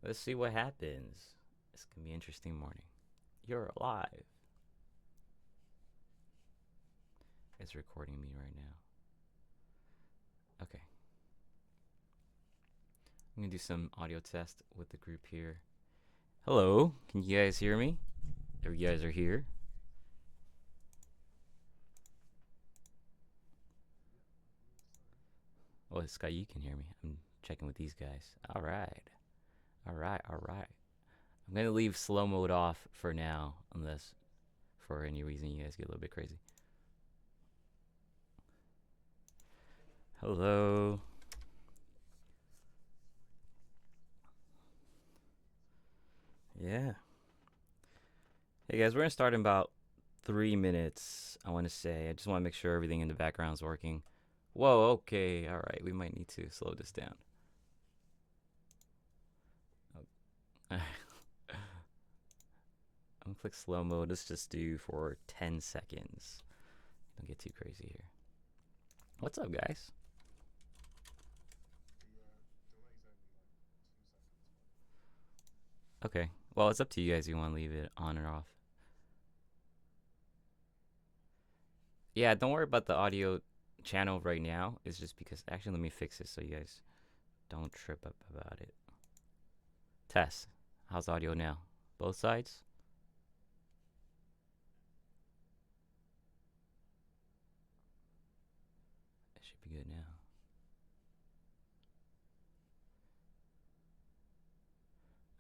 Let's see what happens. It's gonna be an interesting morning. You're alive. It's recording me right now. Okay. I'm gonna do some audio test with the group here. Hello, can you guys hear me? You guys are here. Oh, Sky, you can hear me. I'm checking with these guys. All right. I'm gonna leave slow mode off for now, unless for any reason you guys get a little bit crazy. Hello. Yeah. Hey guys, we're gonna start in about 3 minutes. I want to say. I just want to make sure everything in the background is working. Whoa. Okay. All right. We might need to slow this down. I'm gonna click slow mode. Let's just do for 10 seconds. Don't get too crazy here. What's up, guys? Okay. Well, it's up to you guys. You want to leave it on or off? Yeah, don't worry about the audio channel right now. It's just because actually, let me fix it so you guys don't trip up about it. Test. How's audio now? Both sides? It should be good now.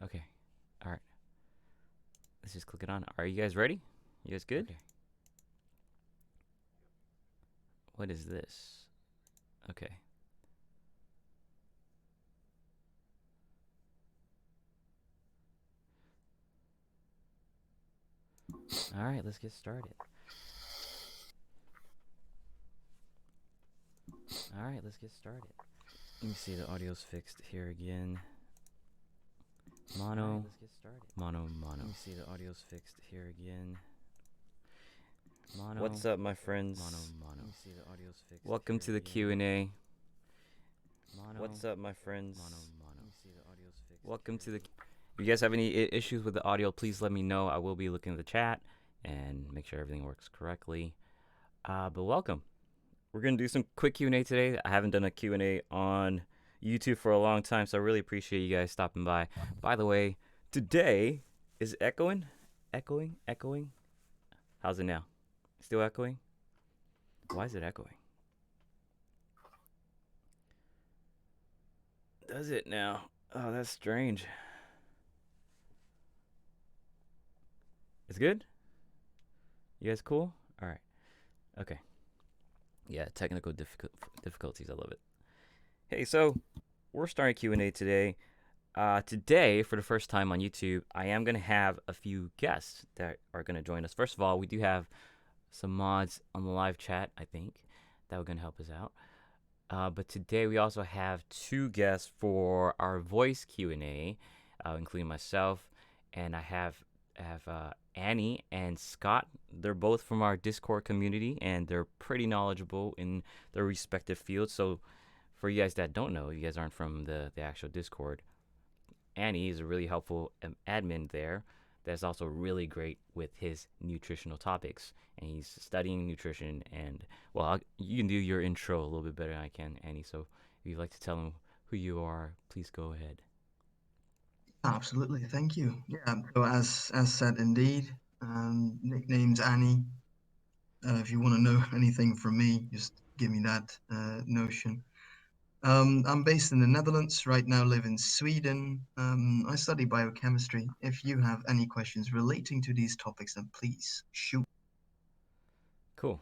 Okay. All right. Let's just click it on. Are you guys ready? You guys good? Okay. What is this? Okay. All right, let's get started. All right, let's get started. Let me see, the audio's fixed here again. Mono. Right, let's get started. Mono. Let me see, the audio's fixed here again. Mono. What's up, my friends? Mono. Let me see, the audio's fixed. Welcome to the Q&A. Mono. What's up, my friends? Mono. Let me see, the audio's fixed. Welcome to the. If you guys have any issues with the audio, please let me know. I will be looking at the chat and make sure everything works correctly. But welcome. We're gonna do some quick Q&A today. I haven't done a Q&A on YouTube for a long time, so I really appreciate you guys stopping by. By the way, today is echoing. How's it now? Still echoing? Why is it echoing? Does it now? Oh, that's strange. It's good? You guys cool? All right. Okay. Yeah, technical difficulties. I love it. Hey, so we're starting Q&A today. Today, for the first time on YouTube, I am going to have a few guests that are going to join us. First of all, we do have some mods on the live chat, I think, that are going to help us out. But today we also have two guests for our voice Q&A, including myself, and I have Annie and Scott. They're both from our Discord community, and they're pretty knowledgeable in their respective fields. So for you guys that don't know, you guys aren't from the actual Discord, Annie is a really helpful admin there that's also really great with his nutritional topics, and he's studying nutrition. And well, you can do your intro a little bit better than I can, Annie, so if you'd like to tell him who you are, please go ahead. Absolutely, thank you. Yeah, so as said, indeed, nickname's Annie. If you want to know anything from me, just give me that notion. I'm based in the Netherlands right now, live in Sweden. I study biochemistry. If you have any questions relating to these topics, then please shoot. Cool.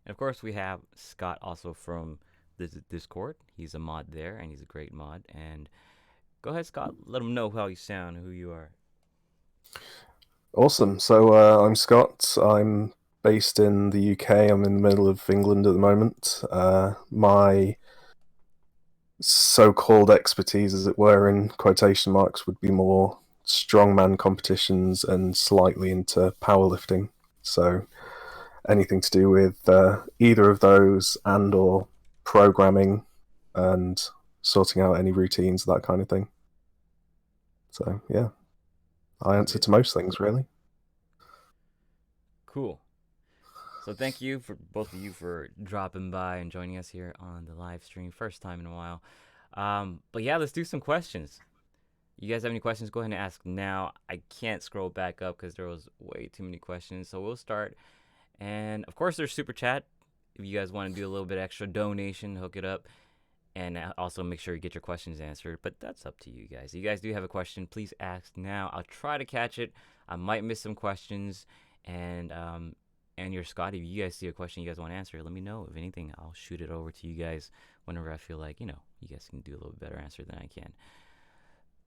And of course, we have Scott also from the Discord. He's a mod there, and he's a great mod. And go ahead, Scott. Let him know how you sound and who you are. Awesome. So I'm Scott. I'm based in the UK. I'm in the middle of England at the moment. My so-called expertise, as it were, in quotation marks, would be more strongman competitions and slightly into powerlifting. So anything to do with either of those and/or programming and sorting out any routines, that kind of thing. So yeah, I answer to most things really. Cool. So thank you for both of you for dropping by and joining us here on the live stream. First time in a while. But yeah, let's do some questions. You guys have any questions? Go ahead and ask now. I can't scroll back up because there was way too many questions. So we'll start. And of course, there's super chat. If you guys want to do a little bit extra donation, hook it up. And also make sure you get your questions answered. But that's up to you guys. If you guys do have a question, please ask now. I'll try to catch it. I might miss some questions. And you're Scotty. If you guys see a question you guys want to answer, let me know. If anything, I'll shoot it over to you guys whenever I feel like, you guys can do a little bit better answer than I can.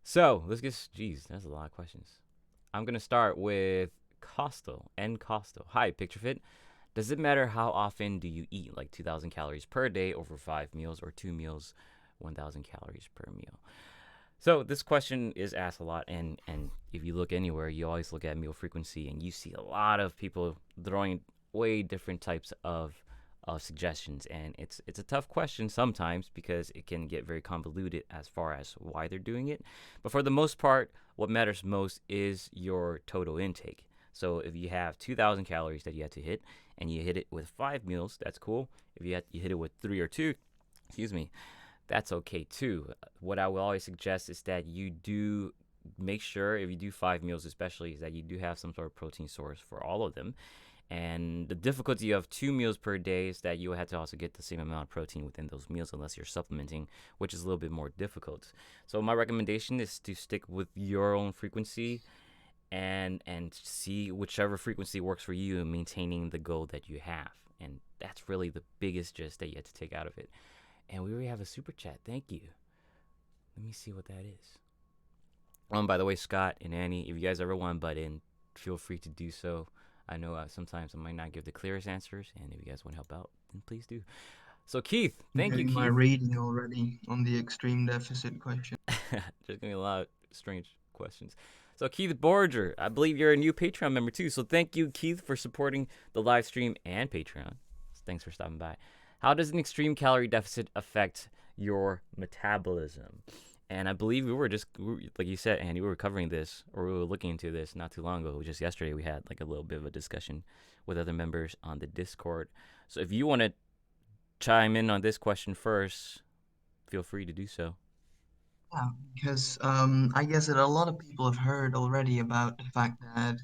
So let's get, geez, that's a lot of questions. I'm going to start with Costo. Hi, PictureFit. Does it matter how often do you eat, like 2,000 calories per day over 5 meals, or 2 meals, 1,000 calories per meal? So this question is asked a lot, and if you look anywhere, you always look at meal frequency, and you see a lot of people throwing way different types of suggestions, and it's a tough question sometimes because it can get very convoluted as far as why they're doing it. But for the most part, what matters most is your total intake. So if you have 2,000 calories that you have to hit, and you hit it with 5 meals, that's cool. If you hit it with 3 or 2, that's okay too. What I will always suggest is that you do make sure, if you do 5 meals especially, is that you do have some sort of protein source for all of them. And the difficulty of 2 meals per day is that you will have to also get the same amount of protein within those meals unless you're supplementing, which is a little bit more difficult. So my recommendation is to stick with your own frequency and see whichever frequency works for you in maintaining the goal that you have. And that's really the biggest gist that you have to take out of it. And we already have a super chat. Thank you. Let me see what that is. By the way, Scott and Annie, if you guys ever want to butt in, feel free to do so. I know sometimes I might not give the clearest answers, and if you guys want to help out, then please do. So Keith, thank you, Getting Keith. my reading already on the extreme deficit question. There's gonna be a lot of strange questions. So Keith Borger, I believe you're a new Patreon member too. So thank you, Keith, for supporting the live stream and Patreon. Thanks for stopping by. How does an extreme calorie deficit affect your metabolism? And I believe we were like you said, Andy, we were covering this, or we were looking into this not too long ago. Just yesterday, we had like a little bit of a discussion with other members on the Discord. So if you want to chime in on this question first, feel free to do so. Yeah, because I guess that a lot of people have heard already about the fact that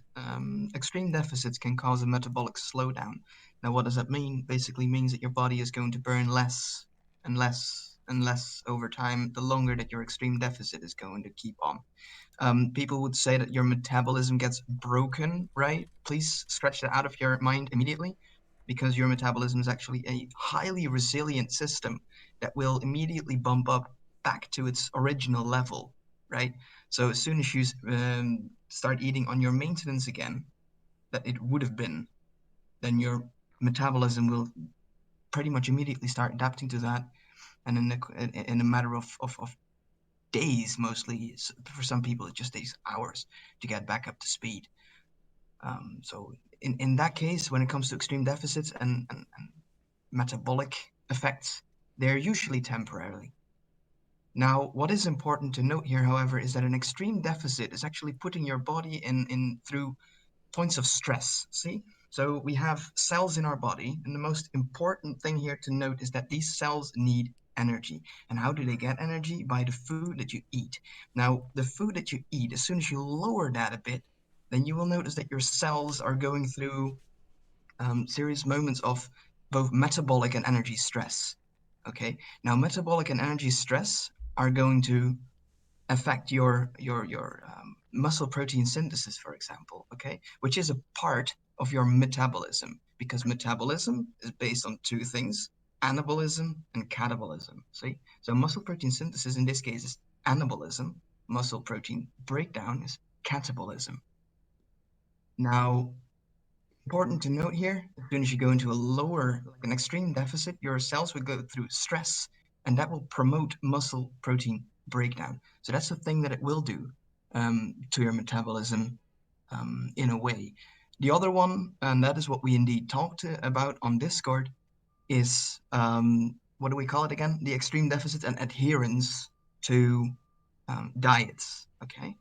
extreme deficits can cause a metabolic slowdown. Now, what does that mean? Basically means that your body is going to burn less and less and less over time, the longer that your extreme deficit is going to keep on. People would say that your metabolism gets broken, right? Please stretch that out of your mind immediately, because your metabolism is actually a highly resilient system that will immediately bump up back to its original level, right? So as soon as you start eating on your maintenance again, that it would have been, then your metabolism will pretty much immediately start adapting to that, and in a matter of days, mostly for some people it just takes hours to get back up to speed. So in that case, when it comes to extreme deficits and metabolic effects, they're usually temporary. Now, what is important to note here, however, is that an extreme deficit is actually putting your body in through points of stress. See? So we have cells in our body, and the most important thing here to note is that these cells need energy. And how do they get energy? By the food that you eat. Now, the food that you eat, as soon as you lower that a bit, then you will notice that your cells are going through serious moments of both metabolic and energy stress. Okay, now metabolic and energy stress are going to affect your muscle protein synthesis, for example, okay, which is a part of your metabolism, because metabolism is based on two things: anabolism and catabolism. See, so muscle protein synthesis in this case is anabolism, muscle protein breakdown is catabolism. Now, important to note here, as soon as you go into a lower, like an extreme deficit, your cells will go through stress, and that will promote muscle protein breakdown. So that's the thing that it will do to your metabolism in a way. The other one, and that is what we indeed talked about on Discord, is what do we call it again? The extreme deficit and adherence to diets, okay?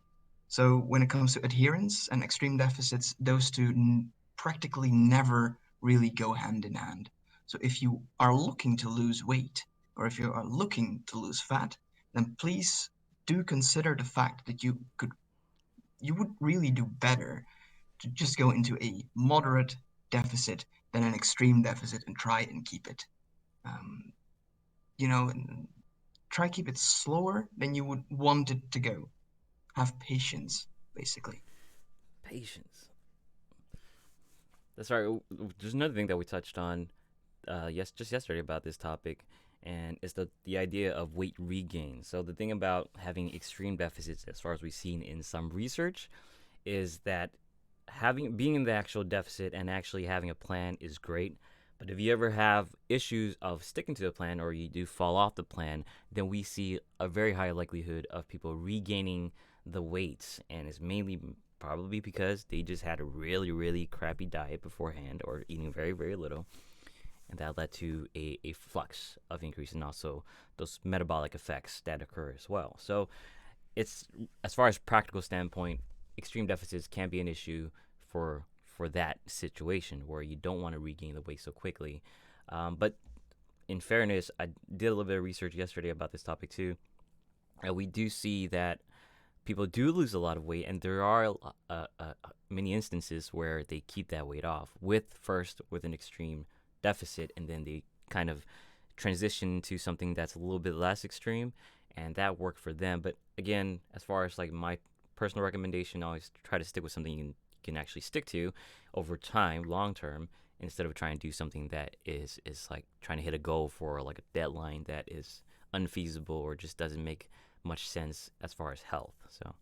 So when it comes to adherence and extreme deficits, those two practically never really go hand in hand. So if you are looking to lose weight, or if you are looking to lose fat, then please do consider the fact that you would really do better to just go into a moderate deficit than an extreme deficit and try and keep it. Um, you know, try keep it slower than you would want it to go. Have patience, basically. Patience. That's right. There's another thing that we touched on, just yesterday about this topic, and it's the idea of weight regain. So the thing about having extreme deficits, as far as we've seen in some research, is that being in the actual deficit and actually having a plan is great. But if you ever have issues of sticking to the plan, or you do fall off the plan, then we see a very high likelihood of people regaining the weight, and it's mainly probably because they just had a really, really crappy diet beforehand, or eating very, very little, and that led to a flux of increase, and also those metabolic effects that occur as well. So it's, as far as practical standpoint, extreme deficits can be an issue for that situation where you don't want to regain the weight so quickly. But in fairness, I did a little bit of research yesterday about this topic too, and we do see that people do lose a lot of weight, and there are many instances where they keep that weight off with an extreme deficit, and then they kind of transition to something that's a little bit less extreme, and that worked for them. But again, as far as like my personal recommendation, always try to stick with something you can actually stick to over time, long term, instead of trying to do something that is like trying to hit a goal for like a deadline that is unfeasible or just doesn't make much sense as far as health. So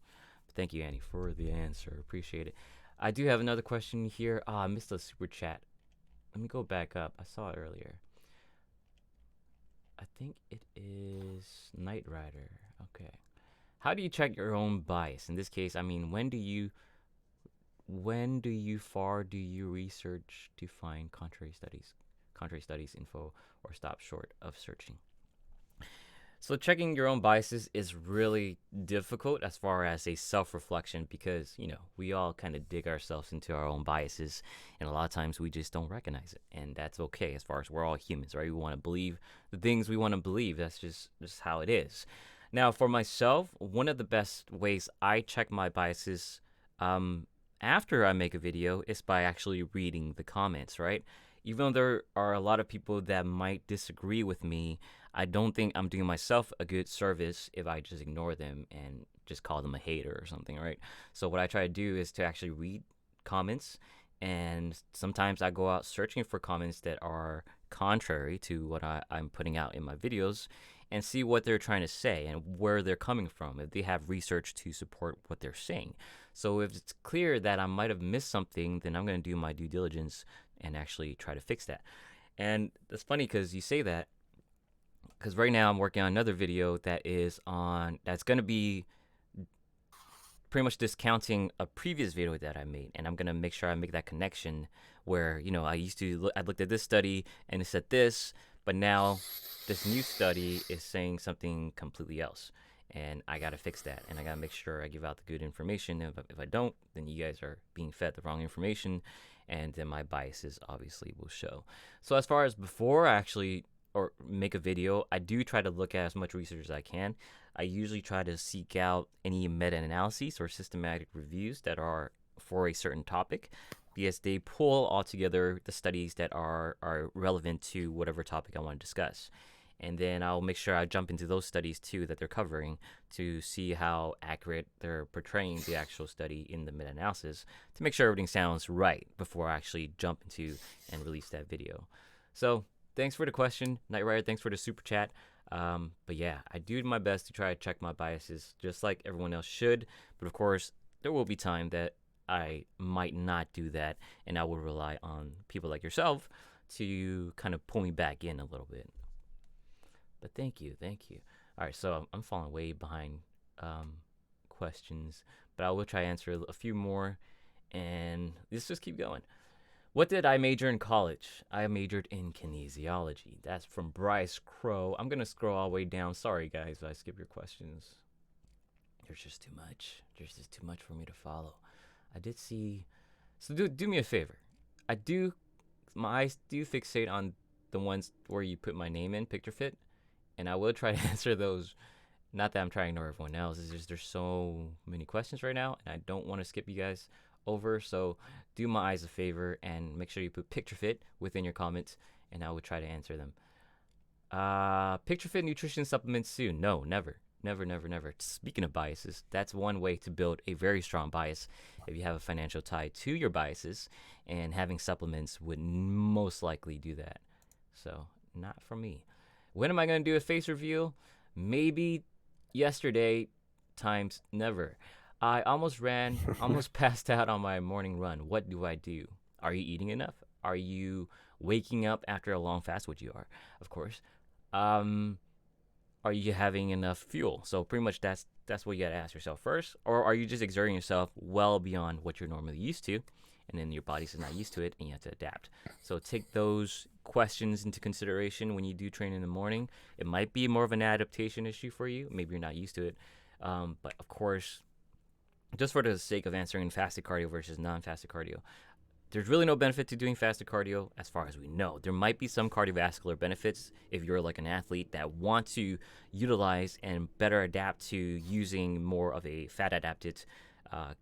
thank you, Annie, for the answer. Appreciate it. I do have another question here. I missed the super chat. Let me go back up. I saw it earlier. I think it is Knight Rider. Okay. How do you check your own bias? In this case, I mean, when do you far do you research to find contrary studies info, or stop short of searching? So checking your own biases is really difficult as far as a self-reflection, because we all kind of dig ourselves into our own biases, and a lot of times we just don't recognize it, and that's okay. As far as we're all humans, right? We want to believe the things we want to believe. That's just how it is. Now, for myself, one of the best ways I check my biases after I make a video is by actually reading the comments, right? Even though there are a lot of people that might disagree with me, I don't think I'm doing myself a good service if I just ignore them and just call them a hater or something, right? So what I try to do is to actually read comments, and sometimes I go out searching for comments that are contrary to what I'm putting out in my videos, and see what they're trying to say and where they're coming from, if they have research to support what they're saying. So if it's clear that I might have missed something, then I'm going to do my due diligence and actually try to fix that. And it's funny because you say that, because right now I'm working on another video that's going to be pretty much discounting a previous video that I made, and I'm going to make sure I make that connection where, I looked at this study and it said this, but now this new study is saying something completely else, and I got to fix that, and I got to make sure I give out the good information. If I don't, then you guys are being fed the wrong information, and then my biases obviously will show. So as far as before I actually or make a video, I do try to look at as much research as I can. I usually try to seek out any meta-analyses or systematic reviews that are for a certain topic, because they pull all together the studies that are relevant to whatever topic I want to discuss. And then I'll make sure I jump into those studies too that they're covering, to see how accurate they're portraying the actual study in the meta-analysis, to make sure everything sounds right before I actually jump into and release that video. So thanks for the question, Knight Rider. Thanks for the super chat. But yeah, I do my best to try to check my biases, just like everyone else should. But of course, there will be time that I might not do that, and I will rely on people like yourself to kind of pull me back in a little bit. But thank you. All right, so I'm falling way behind questions, but I will try to answer a few more, and let's just keep going. What did I major in college? I majored in kinesiology. That's from Bryce Crow. I'm going to scroll all the way down. Sorry, guys, if I skip your questions. there's just too much. There's just too much for me to follow. I did see. So do me a favor. My eyes do fixate on the ones where you put my name in, PictureFit, and I will try to answer those. Not that I'm trying to ignore everyone else. It's just there's so many questions right now, and I don't want to skip you guys over. So do my eyes a favor and make sure you put PictureFit within your comments, and I will try to answer them. PictureFit nutrition supplements soon? No, never. Never, never, never. Speaking of biases, that's one way to build a very strong bias. If you have a financial tie to your biases, and having supplements would most likely do that. So, not for me. When am I going to do a face reveal? Maybe yesterday times never. I almost passed out on my morning run. What do I do? Are you eating enough? Are you waking up after a long fast, which you are, of course? Are you having enough fuel? So pretty much that's what you gotta ask yourself first. Or are you just exerting yourself well beyond what you're normally used to, and then your body's not used to it, and you have to adapt. So take those questions into consideration when you do train in the morning. It might be more of an adaptation issue for you. Maybe you're not used to it, but of course, just for the sake of answering fasted cardio versus non-fasted cardio, there's really no benefit to doing fasted cardio as far as we know. There might be some cardiovascular benefits if you're like an athlete that want to utilize and better adapt to using more of a fat adapted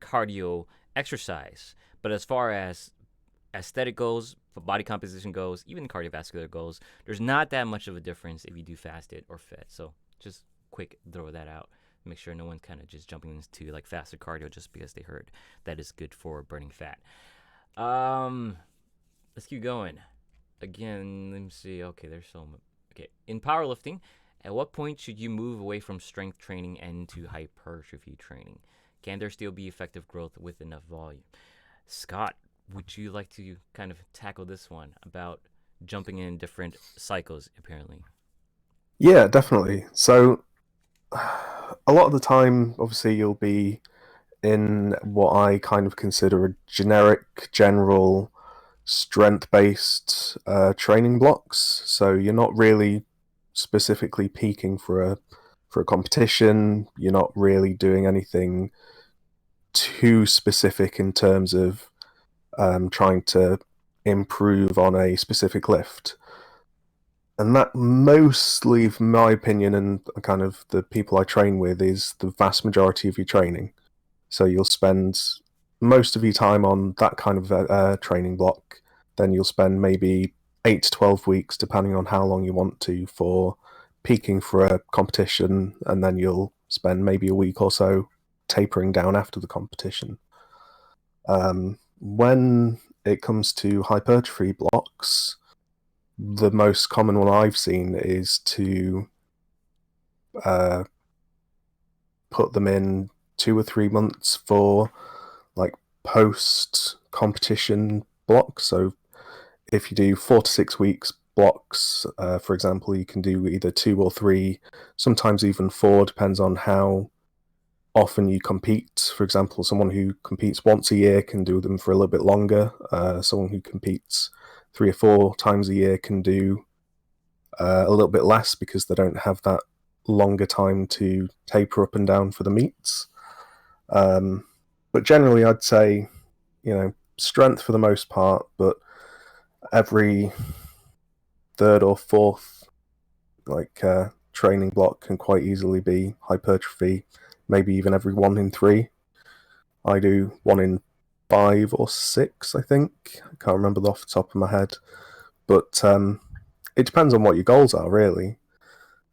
cardio exercise. But as far as aesthetic goes, body composition goes, even cardiovascular goes, there's not that much of a difference if you do fasted or fed. So just quick throw that out. Make sure no one's kind of just jumping into like fasted cardio just because they heard that is good for burning fat. Let's keep going. Again, let me see. Okay, there's so much. Okay, in powerlifting, at what point should you move away from strength training and into hypertrophy training? Can there still be effective growth with enough volume? Scott, would you like to kind of tackle this one about jumping in different cycles, apparently? Yeah, definitely. So a lot of the time, obviously, you'll be in what I kind of consider a general strength-based training blocks. So you're not really specifically peaking for a competition. You're not really doing anything too specific in terms of trying to improve on a specific lift. And that mostly, from my opinion and kind of the people I train with, is the vast majority of your training. So you'll spend most of your time on that kind of training block. Then you'll spend maybe 8 to 12 weeks, depending on how long you want to, for peaking for a competition. And then you'll spend maybe a week or so tapering down after the competition. When it comes to hypertrophy blocks, the most common one I've seen is to put them in 2 or 3 months for like post competition blocks. So if you do 4 to 6 weeks blocks, for example, you can do either 2 or 3, sometimes even 4, depends on how often you compete. For example, someone who competes once a year can do them for a little bit longer. Someone who competes 3 or 4 times a year can do a little bit less because they don't have that longer time to taper up and down for the meets. But generally, I'd say, strength for the most part, but every third or fourth training block can quite easily be hypertrophy. Maybe even every 1 in 3. I do 1 in 5 or 6, I think. I can't remember off the top of my head. But it depends on what your goals are, really.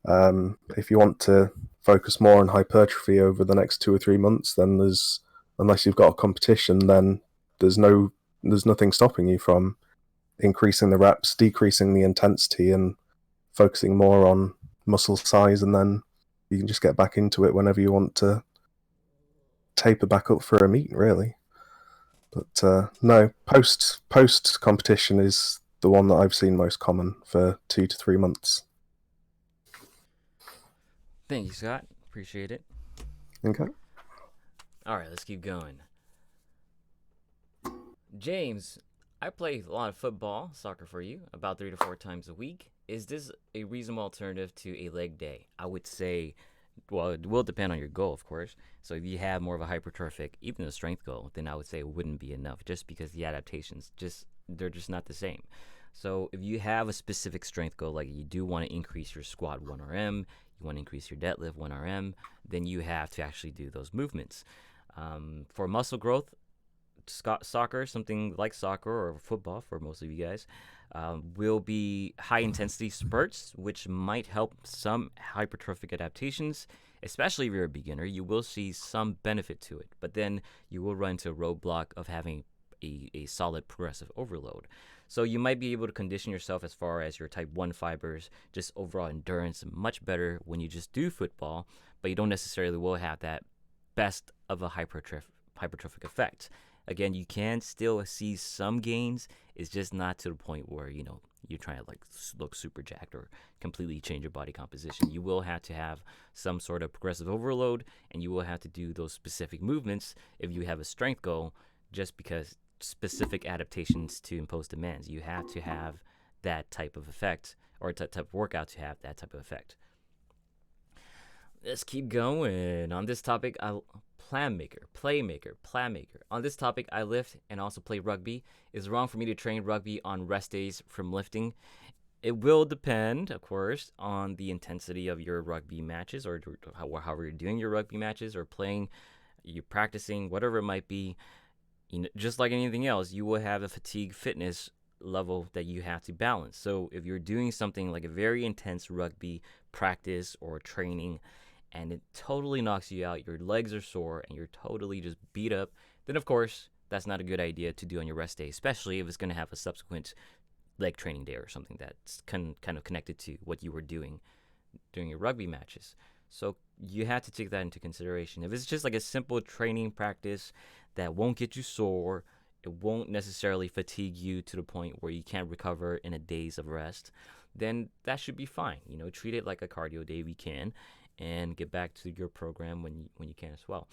If you want to focus more on hypertrophy over the next 2 or 3 months, then unless you've got a competition, then there's nothing stopping you from increasing the reps, decreasing the intensity, and focusing more on muscle size, and then you can just get back into it whenever you want to taper back up for a meet, really. But no, post competition is the one that I've seen most common for 2 to 3 months. Thank you, Scott. Appreciate it. Okay. All right, let's keep going. James, I play a lot of football, soccer for you, about 3 to 4 times a week. Is this a reasonable alternative to a leg day? I would say well, it will depend on your goal, of course. So if you have more of a hypertrophic, even a strength goal, then I would say it wouldn't be enough, just because the adaptations they're just not the same. So if you have a specific strength goal, like you do want to increase your squat 1 RM, you want to increase your deadlift 1 RM, then you have to actually do those movements. For muscle growth, soccer, something like soccer or football for most of you guys, will be high intensity spurts, which might help some hypertrophic adaptations. Especially if you're a beginner, you will see some benefit to it, but then you will run into a roadblock of having a solid progressive overload. So you might be able to condition yourself as far as your type 1 fibers, just overall endurance, much better when you just do football, but you don't necessarily will have that best of a hypertrophic effect. Again, you can still see some gains. It's just not to the point where, you're trying to like look super jacked or completely change your body composition. You will have to have some sort of progressive overload, and you will have to do those specific movements if you have a strength goal, just because specific adaptations to impose demands. You have to have that type of effect, or type of workout to have that type of effect. Let's keep going. On this topic, playmaker. On this topic, I lift and also play rugby. Is it wrong for me to train rugby on rest days from lifting? It will depend, of course, on the intensity of your rugby matches, or however you're doing your rugby matches, or playing, you're practicing, whatever it might be. Just like anything else, you will have a fatigue fitness level that you have to balance. So if you're doing something like a very intense rugby practice or training, and it totally knocks you out, your legs are sore, and you're totally just beat up, then of course, that's not a good idea to do on your rest day, especially if it's going to have a subsequent leg training day or something that's kind of connected to what you were doing during your rugby matches. So you have to take that into consideration. If it's just like a simple training practice that won't get you sore, it won't necessarily fatigue you to the point where you can't recover in a days of rest, then that should be fine. Treat it like a cardio day if you can, and get back to your program when you can as well.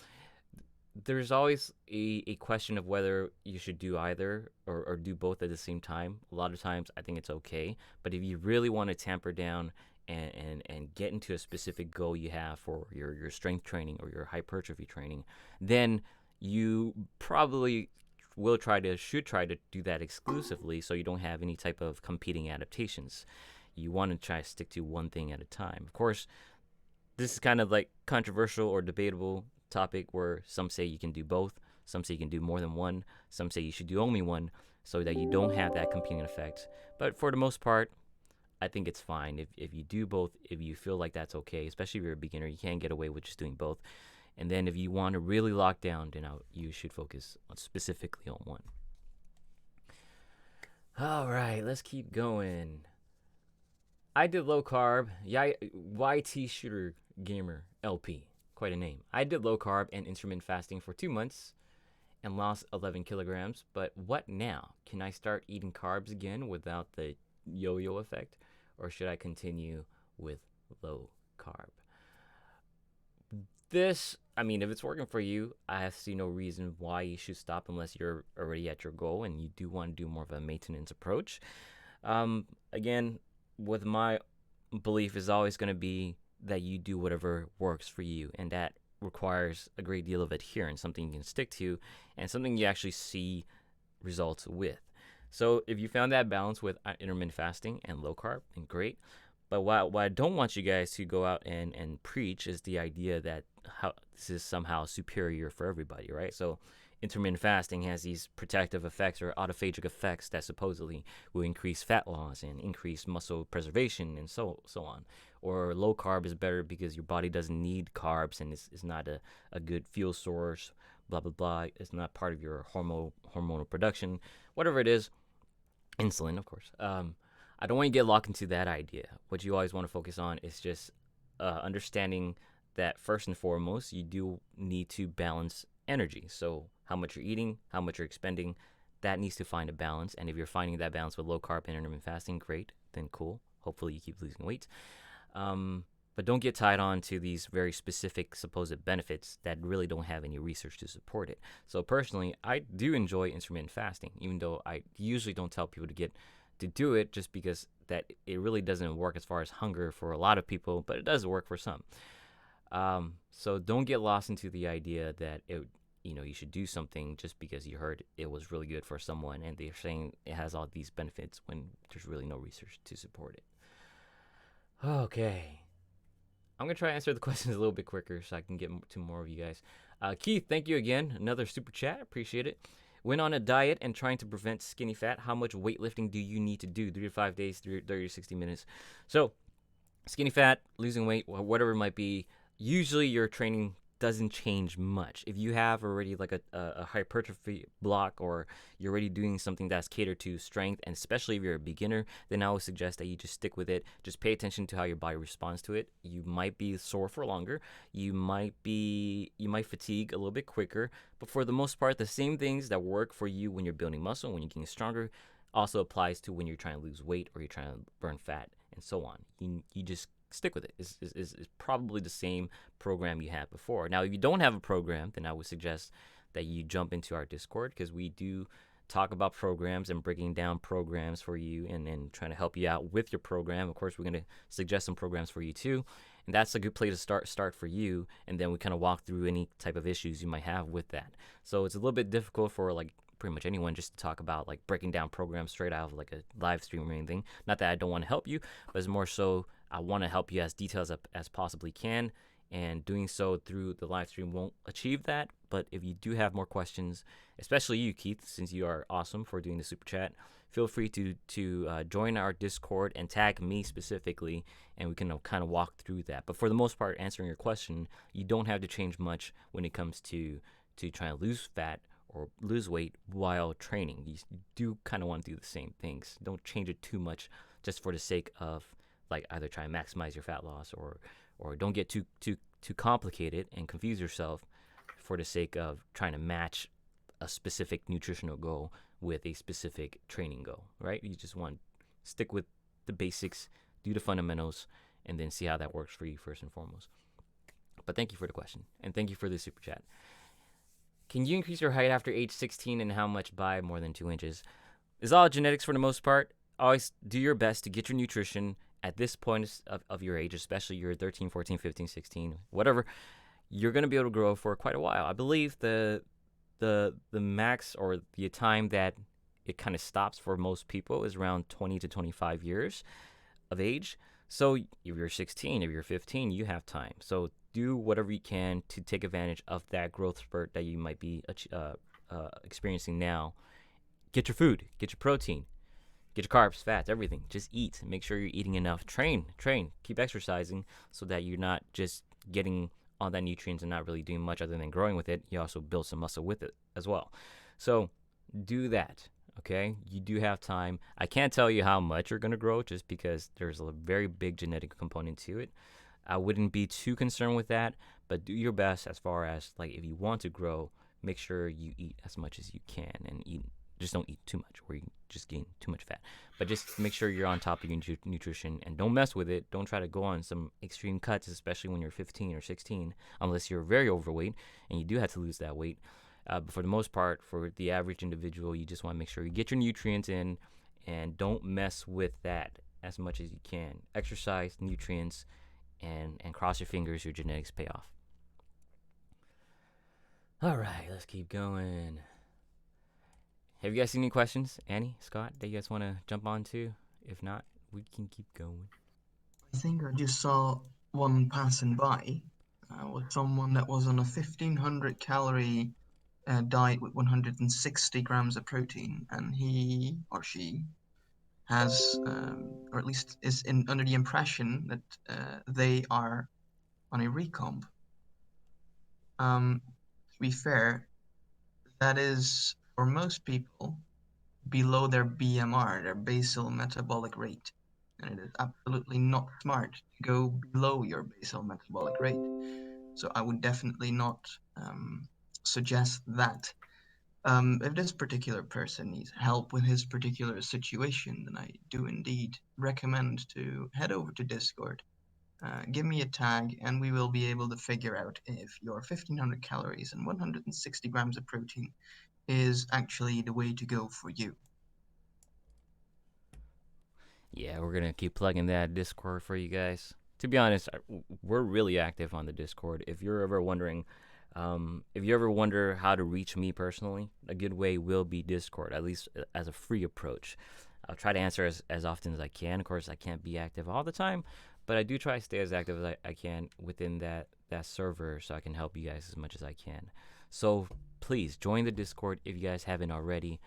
There's always a question of whether you should do either or do both at the same time. A lot of times I think it's okay, but if you really want to tamper down and get into a specific goal you have for your strength training or your hypertrophy training, then you probably should try to do that exclusively, so you don't have any type of competing adaptations. You want to try to stick to one thing at a time. Of course, this is kind of like controversial or debatable topic, where some say you can do both, some say you can do more than one, some say you should do only one, so that you don't have that competing effect. But for the most part, I think it's fine if you do both, if you feel like that's okay, especially if you're a beginner. You can't get away with just doing both. And then if you want to really lock down, then you should focus specifically on one. All right, let's keep going. I did low carb. YT Shooter Gamer LP. Quite a name. I did low carb and intermittent fasting for 2 months and lost 11 kilograms. But what now? Can I start eating carbs again without the yo-yo effect? Or should I continue with low carb? If it's working for you, I see no reason why you should stop unless you're already at your goal and you do want to do more of a maintenance approach. Again, with my belief is always going to be that you do whatever works for you, and that requires a great deal of adherence, something you can stick to, and something you actually see results with. So if you found that balance with intermittent fasting and low carb, then great. But what I don't want you guys to go out and preach is the idea that this is somehow superior for everybody, right? So intermittent fasting has these protective effects or autophagic effects that supposedly will increase fat loss and increase muscle preservation and so on. Or low carb is better because your body doesn't need carbs and it's not a good fuel source, blah, blah, blah. It's not part of your hormonal production, whatever it is. Insulin, of course. I don't want you to get locked into that idea. What you always want to focus on is just understanding that first and foremost, you do need to balance energy. So how much you're eating, how much you're expending, that needs to find a balance. And if you're finding that balance with low carb and intermittent fasting, great, then cool. Hopefully you keep losing weight. But don't get tied on to these very specific supposed benefits that really don't have any research to support it. So personally, I do enjoy intermittent fasting, even though I usually don't tell people to do it, just because that it really doesn't work as far as hunger for a lot of people, but it does work for some. So don't get lost into the idea that you should do something just because you heard it was really good for someone and they're saying it has all these benefits when there's really no research to support it. Okay. I'm going to try to answer the questions a little bit quicker so I can get to more of you guys. Keith, thank you again. Another super chat. Appreciate it. When on a diet and trying to prevent skinny fat, how much weightlifting do you need to do? 3 to 5 days, 30 to 60 minutes. So, skinny fat, losing weight, whatever it might be, usually your training doesn't change much. If you have already like a hypertrophy block or you're already doing something that's catered to strength, and especially if you're a beginner, then I would suggest that you just stick with it. Just pay attention to how your body responds to it. You might be sore for longer. You might fatigue a little bit quicker, but for the most part, the same things that work for you when you're building muscle, when you're getting stronger, also applies to when you're trying to lose weight or you're trying to burn fat and so on. You just stick with it. It's probably the same program you had before. Now, if you don't have a program, then I would suggest that you jump into our Discord, because we do talk about programs and breaking down programs for you and trying to help you out with your program. Of course, we're going to suggest some programs for you too. And that's a good place to start for you. And then we kind of walk through any type of issues you might have with that. So it's a little bit difficult for like pretty much anyone just to talk about like breaking down programs straight out of like a live stream or anything. Not that I don't want to help you, but it's more so I want to help you as detailed as possibly can, and doing so through the live stream won't achieve that. But if you do have more questions, especially you, Keith, since you are awesome for doing the super chat, feel free to join our Discord and tag me specifically, and we can kind of walk through that. But for the most part, answering your question, you don't have to change much when it comes to trying to lose fat or lose weight while training. You do kind of want to do the same things. Don't change it too much just for the sake of like either try and maximize your fat loss or don't get too complicated and confuse yourself for the sake of trying to match a specific nutritional goal with a specific training goal, right? You just want to stick with the basics, do the fundamentals, and then see how that works for you first and foremost. But thank you for the question, and thank you for the super chat. Can you increase your height after age 16, and how much by more than 2 inches? It's all genetics for the most part. Always do your best to get your nutrition at this point of your age, especially you're 13, 14, 15, 16, whatever. You're going to be able to grow for quite a while. I believe the max or the time that it kind of stops for most people is around 20 to 25 years of age. So if you're 16, if you're 15, you have time. So do whatever you can to take advantage of that growth spurt that you might be experiencing now. Get your food, get your protein, get your carbs, fats, everything. Just eat. Make sure you're eating enough. Train. Keep exercising so that you're not just getting all that nutrients and not really doing much other than growing with it. You also build some muscle with it as well. So do that, okay? You do have time. I can't tell you how much you're going to grow just because there's a very big genetic component to it. I wouldn't be too concerned with that, but do your best as far as, like, if you want to grow, make sure you eat as much as you can and just don't eat too much or you just gain too much fat. But just make sure you're on top of your nutrition and don't mess with it. Don't try to go on some extreme cuts, especially when you're 15 or 16, unless you're very overweight and you do have to lose that weight. But for the most part, for the average individual, you just want to make sure you get your nutrients in and don't mess with that as much as you can. Exercise, nutrients, and cross your fingers, your genetics pay off. All right, let's keep going. Have you guys seen any questions, Annie, Scott, that you guys want to jump on to? If not, we can keep going. I think I just saw one passing by with someone that was on a 1,500 calorie diet with 160 grams of protein, and he or she has, or at least is under the impression that they are on a recomp. To be fair, that is for most people below their BMR, their basal metabolic rate. And it is absolutely not smart to go below your basal metabolic rate. So I would definitely not suggest that. If this particular person needs help with his particular situation, then I do indeed recommend to head over to Discord. Give me a tag, and we will be able to figure out if your 1,500 calories and 160 grams of protein is actually the way to go for you. Yeah, we're going to keep plugging that Discord for you guys to be honest, we're really active on the Discord. If you're ever wondering, if you ever wonder how to reach me personally, a good way will be Discord, at least as a free approach. I'll try to answer as often as I can. Of course, I can't be active all the time, but I do try to stay as active as I can within that server so I can help you guys as much as I can. So please join the Discord if you guys haven't already.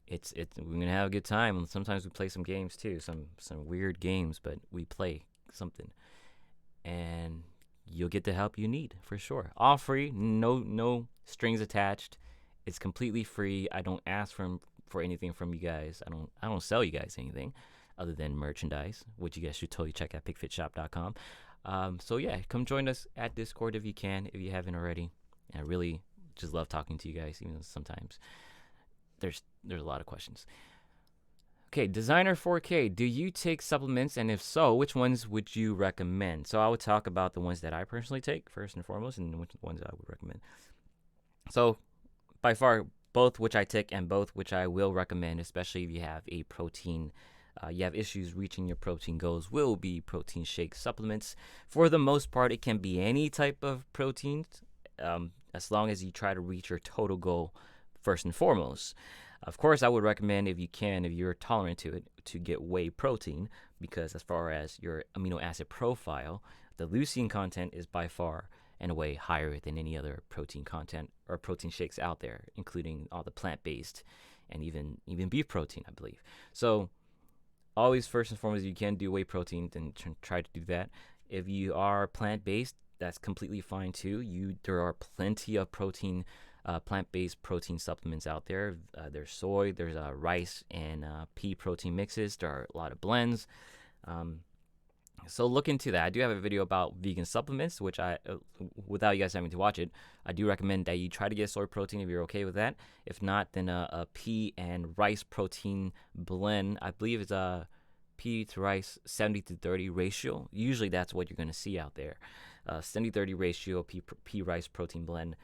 It's we're gonna have a good time. Sometimes we play some games too, some weird games, but we play something, and you'll get the help you need for sure. All free, no strings attached. It's completely free. I don't ask for anything from you guys. I don't sell you guys anything other than merchandise, which you guys should totally check out PicFitShop.com. So yeah, come join us at Discord if you can, if you haven't already. I really just love talking to you guys, even though sometimes there's a lot of questions. Okay, Designer 4K, do you take supplements, and if so, which ones would you recommend? So I would talk about the ones that I personally take first and foremost, and which ones I would recommend. So by far, both which I take and both which I will recommend, especially if you have a protein, you have issues reaching your protein goals, will be protein shake supplements. For the most part, it can be any type of protein, as long as you try to reach your total goal first and foremost. Of course, I would recommend, if you can, if you're tolerant to it, to get whey protein, because as far as your amino acid profile, the leucine content is by far and away higher than any other protein content or protein shakes out there, including all the plant-based and even beef protein, I believe. So always, first and foremost, you can do whey protein, then try to do that. If you are plant-based, that's completely fine too. There are plenty of protein, plant-based protein supplements out there. There's soy, there's rice and pea protein mixes. There are a lot of blends. So look into that. I do have a video about vegan supplements, which without you guys having to watch it, I do recommend that you try to get soy protein if you're okay with that. If not, then a pea and rice protein blend. I believe it's a pea to rice 70-30 ratio. Usually that's what you're going to see out there. 70-30 ratio pea rice protein blend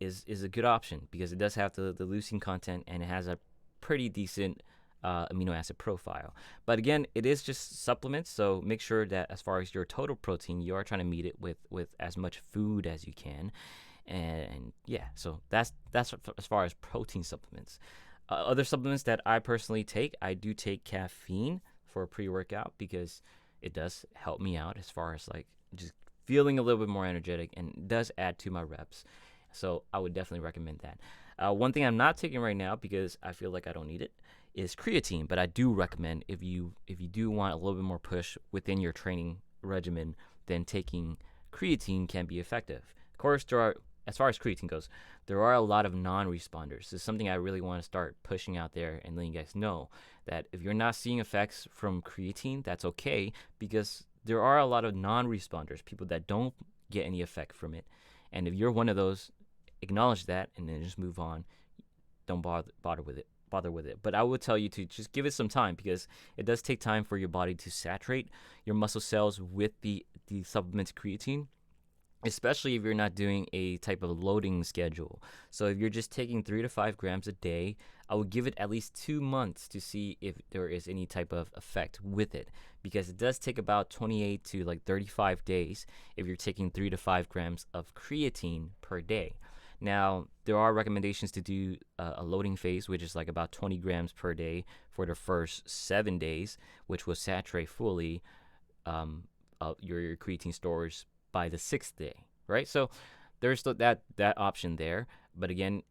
is a good option because it does have the leucine content and it has a pretty decent amino acid profile. But again, it is just supplements, so make sure that as far as your total protein, you are trying to meet it with as much food as you can. And yeah, so that's as far as protein supplements. Other supplements that I personally take, I do take caffeine for a pre-workout because it does help me out as far as like just feeling a little bit more energetic, and it does add to my reps. So I would definitely recommend that. One thing I'm not taking right now because I feel like I don't need it is creatine, but I do recommend if you do want a little bit more push within your training regimen, then taking creatine can be effective. Of course, as far as creatine goes, there are a lot of non-responders. This is something I really want to start pushing out there and letting you guys know that if you're not seeing effects from creatine, that's okay, because there are a lot of non-responders, people that don't get any effect from it. And if you're one of those, acknowledge that and then just move on. Don't bother with it. But I would tell you to just give it some time because it does take time for your body to saturate your muscle cells with the supplement creatine, especially if you're not doing a type of loading schedule. So if you're just taking 3 to 5 grams a day, I would give it at least 2 months to see if there is any type of effect with it, because it does take about 28 to like 35 days if you're taking 3 to 5 grams of creatine per day. Now, there are recommendations to do a loading phase, which is like about 20 grams per day for the first 7 days, which will saturate fully your creatine stores by the 6th day, right? So there's still that option there. But again,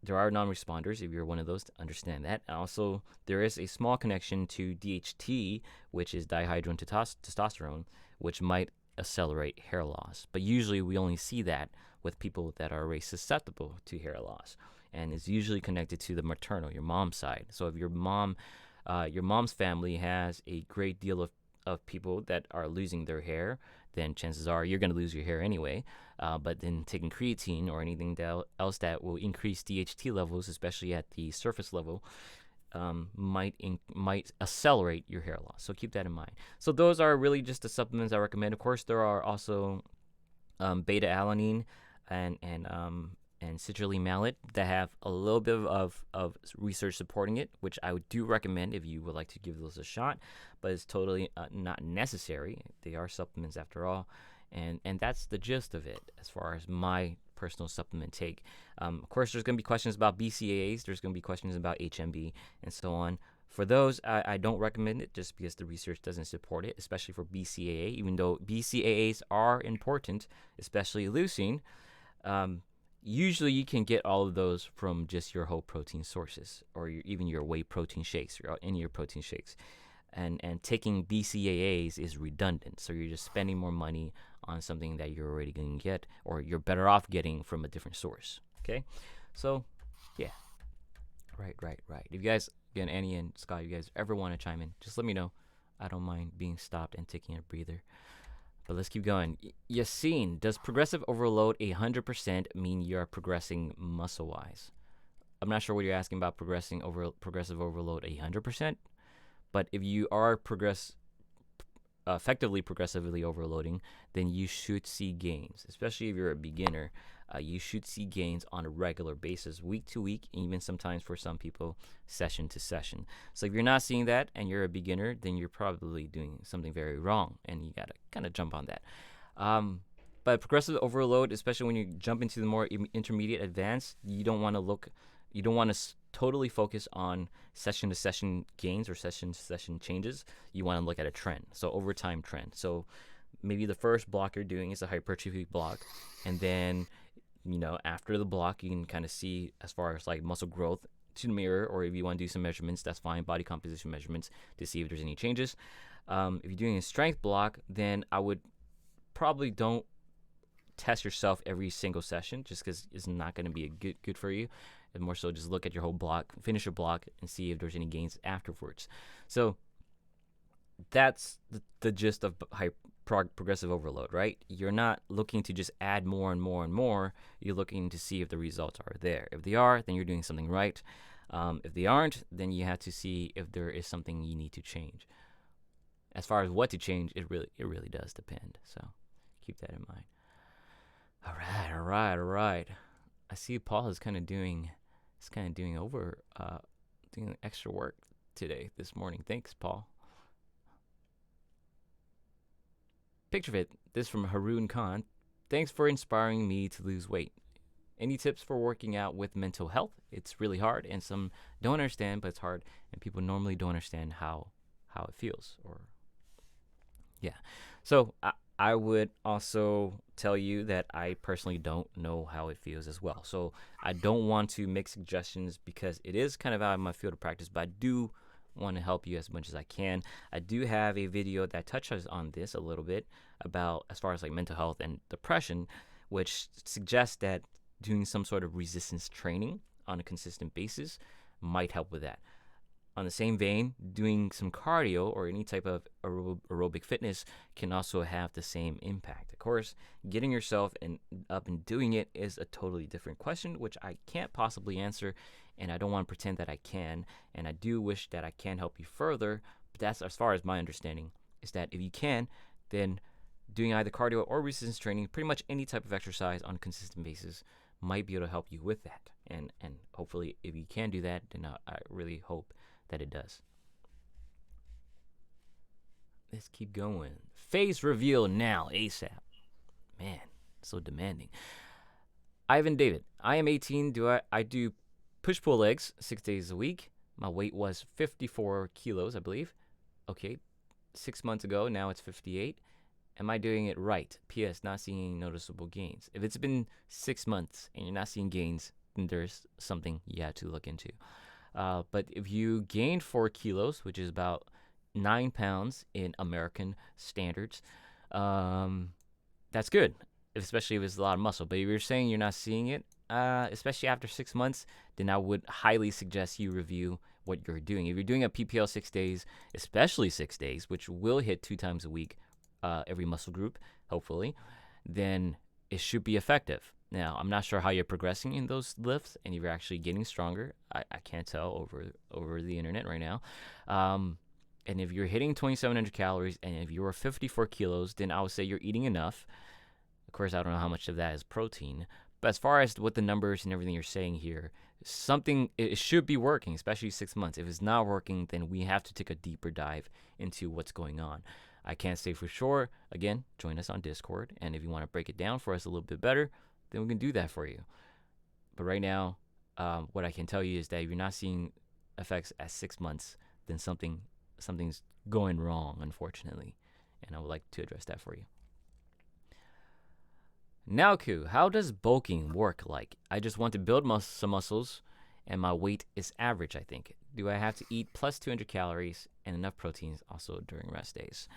there are non-responders if you're one of those, to understand that. And also, there is a small connection to DHT, which is dihydrotestosterone, which might accelerate hair loss. But usually we only see that with people that are already susceptible to hair loss, and it's usually connected to the maternal, your mom's side. So if your mom's family has a great deal of people that are losing their hair, then chances are you're going to lose your hair anyway. But then taking creatine or anything else that will increase DHT levels, especially at the surface level, might accelerate your hair loss. So keep that in mind. So those are really just the supplements I recommend. Of course, there are also beta alanine and and citrulline malate that have a little bit of research supporting it, which I do recommend if you would like to give those a shot, but it's totally not necessary. They are supplements after all, and that's the gist of it as far as my personal supplement take. Of course, there's going to be questions about BCAAs, there's going to be questions about HMB, and so on. For those, I don't recommend it just because the research doesn't support it, especially for BCAA, even though BCAAs are important, especially leucine. Usually you can get all of those from just your whole protein sources or even your whey protein shakes or any of your protein shakes. And taking BCAAs is redundant, so you're just spending more money on something that you're already going to get or you're better off getting from a different source. Okay, so yeah, right. If you guys, again, Annie and Scott, you guys ever want to chime in, just let me know. I don't mind being stopped and taking a breather. But let's keep going. Yassine, does progressive overload 100% mean you're progressing muscle-wise? I'm not sure what you're asking about progressive overload 100%, but if you are effectively progressively overloading, then you should see gains, especially if you're a beginner. You should see gains on a regular basis, week to week, even sometimes for some people, session to session. So if you're not seeing that and you're a beginner, then you're probably doing something very wrong, and you got to kind of jump on that. But progressive overload, especially when you jump into the more intermediate advanced, you don't want to totally focus on session to session gains or session to session changes. You want to look at a trend, so over time trend. So maybe the first block you're doing is a hypertrophy block, and then after the block, you can kind of see as far as like muscle growth to the mirror, or if you want to do some measurements, that's fine, body composition measurements to see if there's any changes. If you're doing a strength block, then I would probably don't test yourself every single session just because it's not going to be good for you. And more so just look at your whole block, finish your block, and see if there's any gains afterwards. So that's the gist of progressive overload, right? You're not looking to just add more and more and more. You're looking to see if the results are there. If they are, then you're doing something right. If they aren't, then you have to see if there is something you need to change. As far as what to change, it really does depend. So keep that in mind. All right. I see Paul is kind of doing extra work this morning. Thanks, Paul. PictureFit, this from Haroon Khan. Thanks for inspiring me to lose weight. Any tips for working out with mental health? It's really hard, and some don't understand, but it's hard, and people normally don't understand how it feels. So I would also tell you that I personally don't know how it feels as well. So I don't want to make suggestions because it is kind of out of my field of practice, but I do want to help you as much as I can. I do have a video that touches on this a little bit about as far as like mental health and depression, which suggests that doing some sort of resistance training on a consistent basis might help with that. On the same vein, doing some cardio or any type of aerobic fitness can also have the same impact. Of course, getting yourself up and doing it is a totally different question, which I can't possibly answer, and I don't want to pretend that I can, and I do wish that I can help you further, but that's as far as my understanding, is that if you can, then doing either cardio or resistance training, pretty much any type of exercise on a consistent basis might be able to help you with that. And hopefully, if you can do that, then I really hope that it does. Let's keep going. Face reveal now, ASAP. Man, so demanding. Ivan David, I am 18. I do push-pull legs 6 days a week. My weight was 54 kilos, I believe. Okay, 6 months ago, now it's 58. Am I doing it right? P.S. Not seeing noticeable gains. If it's been 6 months and you're not seeing gains, then there's something you have to look into. But if you gained 4 kilos, which is about 9 pounds in American standards, that's good, especially if it's a lot of muscle. But if you're saying you're not seeing it, especially after 6 months, then I would highly suggest you review what you're doing. If you're doing a PPL 6 days, especially 6 days, which will hit 2 times a week, every muscle group, hopefully, then it should be effective. Now, I'm not sure how you're progressing in those lifts and if you're actually getting stronger. I can't tell over the internet right now. And if you're hitting 2,700 calories and if you're 54 kilos, then I would say you're eating enough. Of course, I don't know how much of that is protein, But as far as what the numbers and everything you're saying here, something it should be working, especially 6 months. If it's not working, then we have to take a deeper dive into what's going on. I can't say for sure. Again, join us on Discord, and if you want to break it down for us a little bit better, then we can do that for you. But right now, what I can tell you is that if you're not seeing effects at 6 months, then something's going wrong, unfortunately, and I would like to address that for you. Now, Ku, how does bulking work? Like, I just want to build some muscles, and my weight is average, I think. Do I have to eat plus 200 calories and enough proteins also during rest days?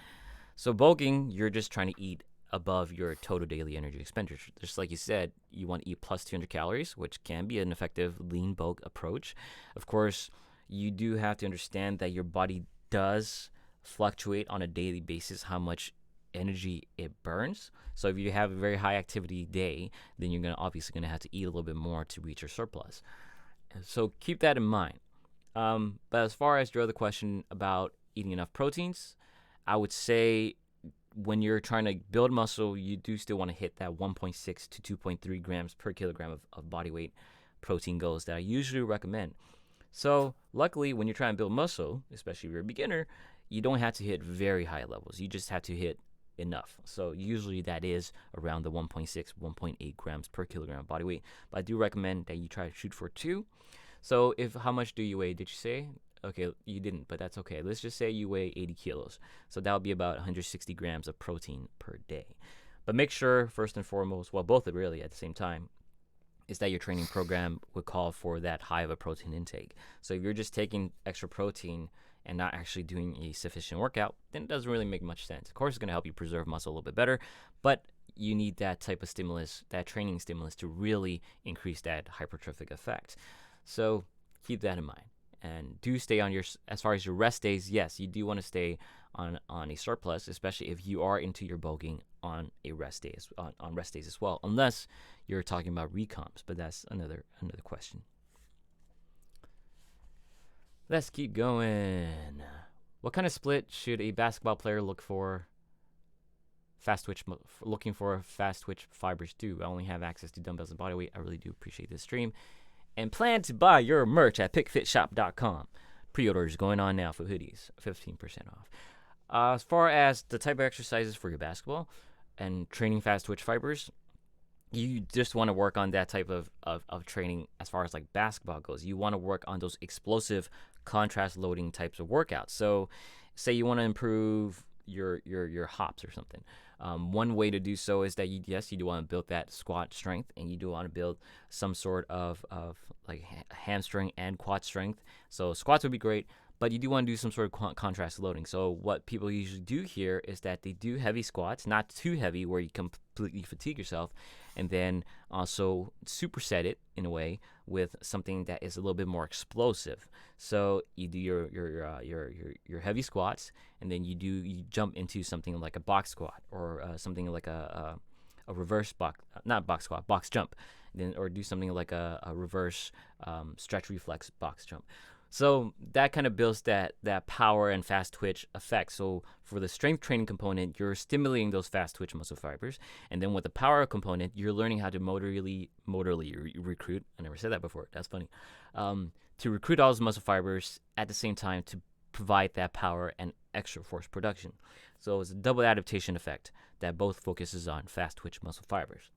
So bulking, you're just trying to eat above your total daily energy expenditure. Just like you said, you want to eat plus 200 calories, which can be an effective lean bulk approach. Of course, you do have to understand that your body does fluctuate on a daily basis how much energy it burns. So if you have a very high activity day, then you're obviously going to have to eat a little bit more to reach your surplus. So keep that in mind. But as far as your other question about eating enough proteins, I would say when you're trying to build muscle, you do still want to hit that 1.6 to 2.3 grams per kilogram of body weight protein goals that I usually recommend. So luckily, when you're trying to build muscle, especially if you're a beginner, you don't have to hit very high levels. You just have to hit enough. So usually that is around the 1.6, 1.8 grams per kilogram body weight. But I do recommend that you try to shoot for 2. So how much do you weigh? Did you say? Okay, you didn't, but that's okay. Let's just say you weigh 80 kilos. So that would be about 160 grams of protein per day. But make sure, first and foremost, well, both really at the same time, is that your training program would call for that high of a protein intake. So if you're just taking extra protein and not actually doing a sufficient workout, then it doesn't really make much sense. Of course, it's going to help you preserve muscle a little bit better, but you need that type of stimulus, that training stimulus, to really increase that hypertrophic effect. So keep that in mind. And do stay on as far as your rest days, yes, you do want to stay on a surplus, especially if you are into your bulking on rest days as well, unless you're talking about recomps, but that's another question. Let's keep going. What kind of split should a basketball player look for? Looking for fast twitch fibers do. I only have access to dumbbells and body weight. I really do appreciate this stream. And plan to buy your merch at PicFitShop.com. Pre-orders going on now for hoodies, 15% off. As far as the type of exercises for your basketball and training fast twitch fibers, you just want to work on that type of training as far as like basketball goes. You want to work on those explosive contrast loading types of workouts. So say you want to improve your hops or something. One way to do so is that you do want to build that squat strength, and you do want to build some sort of like hamstring and quad strength. So squats would be great, but you do want to do some sort of contrast loading. So what people usually do here is that they do heavy squats, not too heavy where you completely fatigue yourself, and then also superset it in a way with something that is a little bit more explosive. So you do your heavy squats, and then you jump into something like a box squat or something like a reverse box jump, then or do something like a reverse stretch reflex box jump. So that kind of builds that power and fast twitch effect. So for the strength training component, you're stimulating those fast twitch muscle fibers. And then with the power component, you're learning how to motorly recruit. I never said that before. That's funny. To recruit all those muscle fibers at the same time to provide that power and extra force production. So it's a double adaptation effect that both focuses on fast twitch muscle fibers.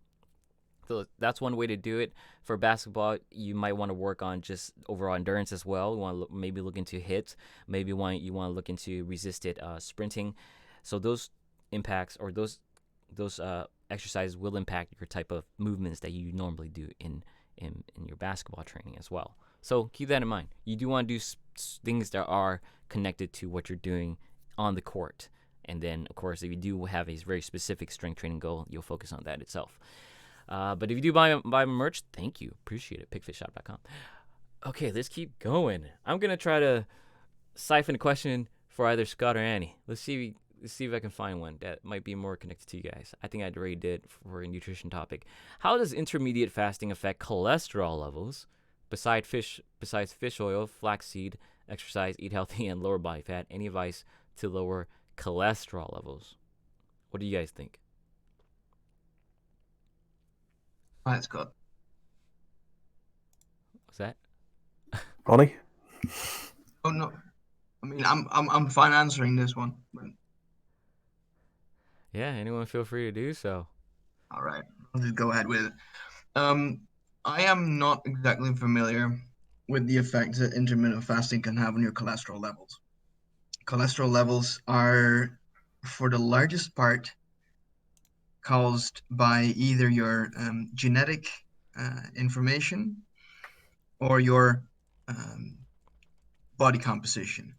So that's one way to do it. For basketball, you might want to work on just overall endurance as well. You want to maybe look into hits. Maybe you want to look into resisted sprinting. So those impacts or those exercises will impact your type of movements that you normally do in your basketball training as well. So keep that in mind. You do want to do things that are connected to what you're doing on the court. And then, of course, if you do have a very specific strength training goal, you'll focus on that itself. But if you do buy my merch, thank you. Appreciate it. PicFitShop.com. Okay, let's keep going. I'm going to try to siphon a question for either Scott or Annie. Let's see if I can find one that might be more connected to you guys. I think I already did for a nutrition topic. How does intermediate fasting affect cholesterol levels besides fish oil, flaxseed, exercise, eat healthy, and lower body fat? Any advice to lower cholesterol levels? What do you guys think? Hi, Scott. What's that? Ronnie? Oh no, I mean I'm fine answering this one. But, Yeah, anyone feel free to do so. all right, I'll just go ahead with it. Um, I am not exactly familiar with the effects that intermittent fasting can have on your cholesterol levels. Cholesterol levels are, for the largest part, caused by either your genetic information or your um, body composition.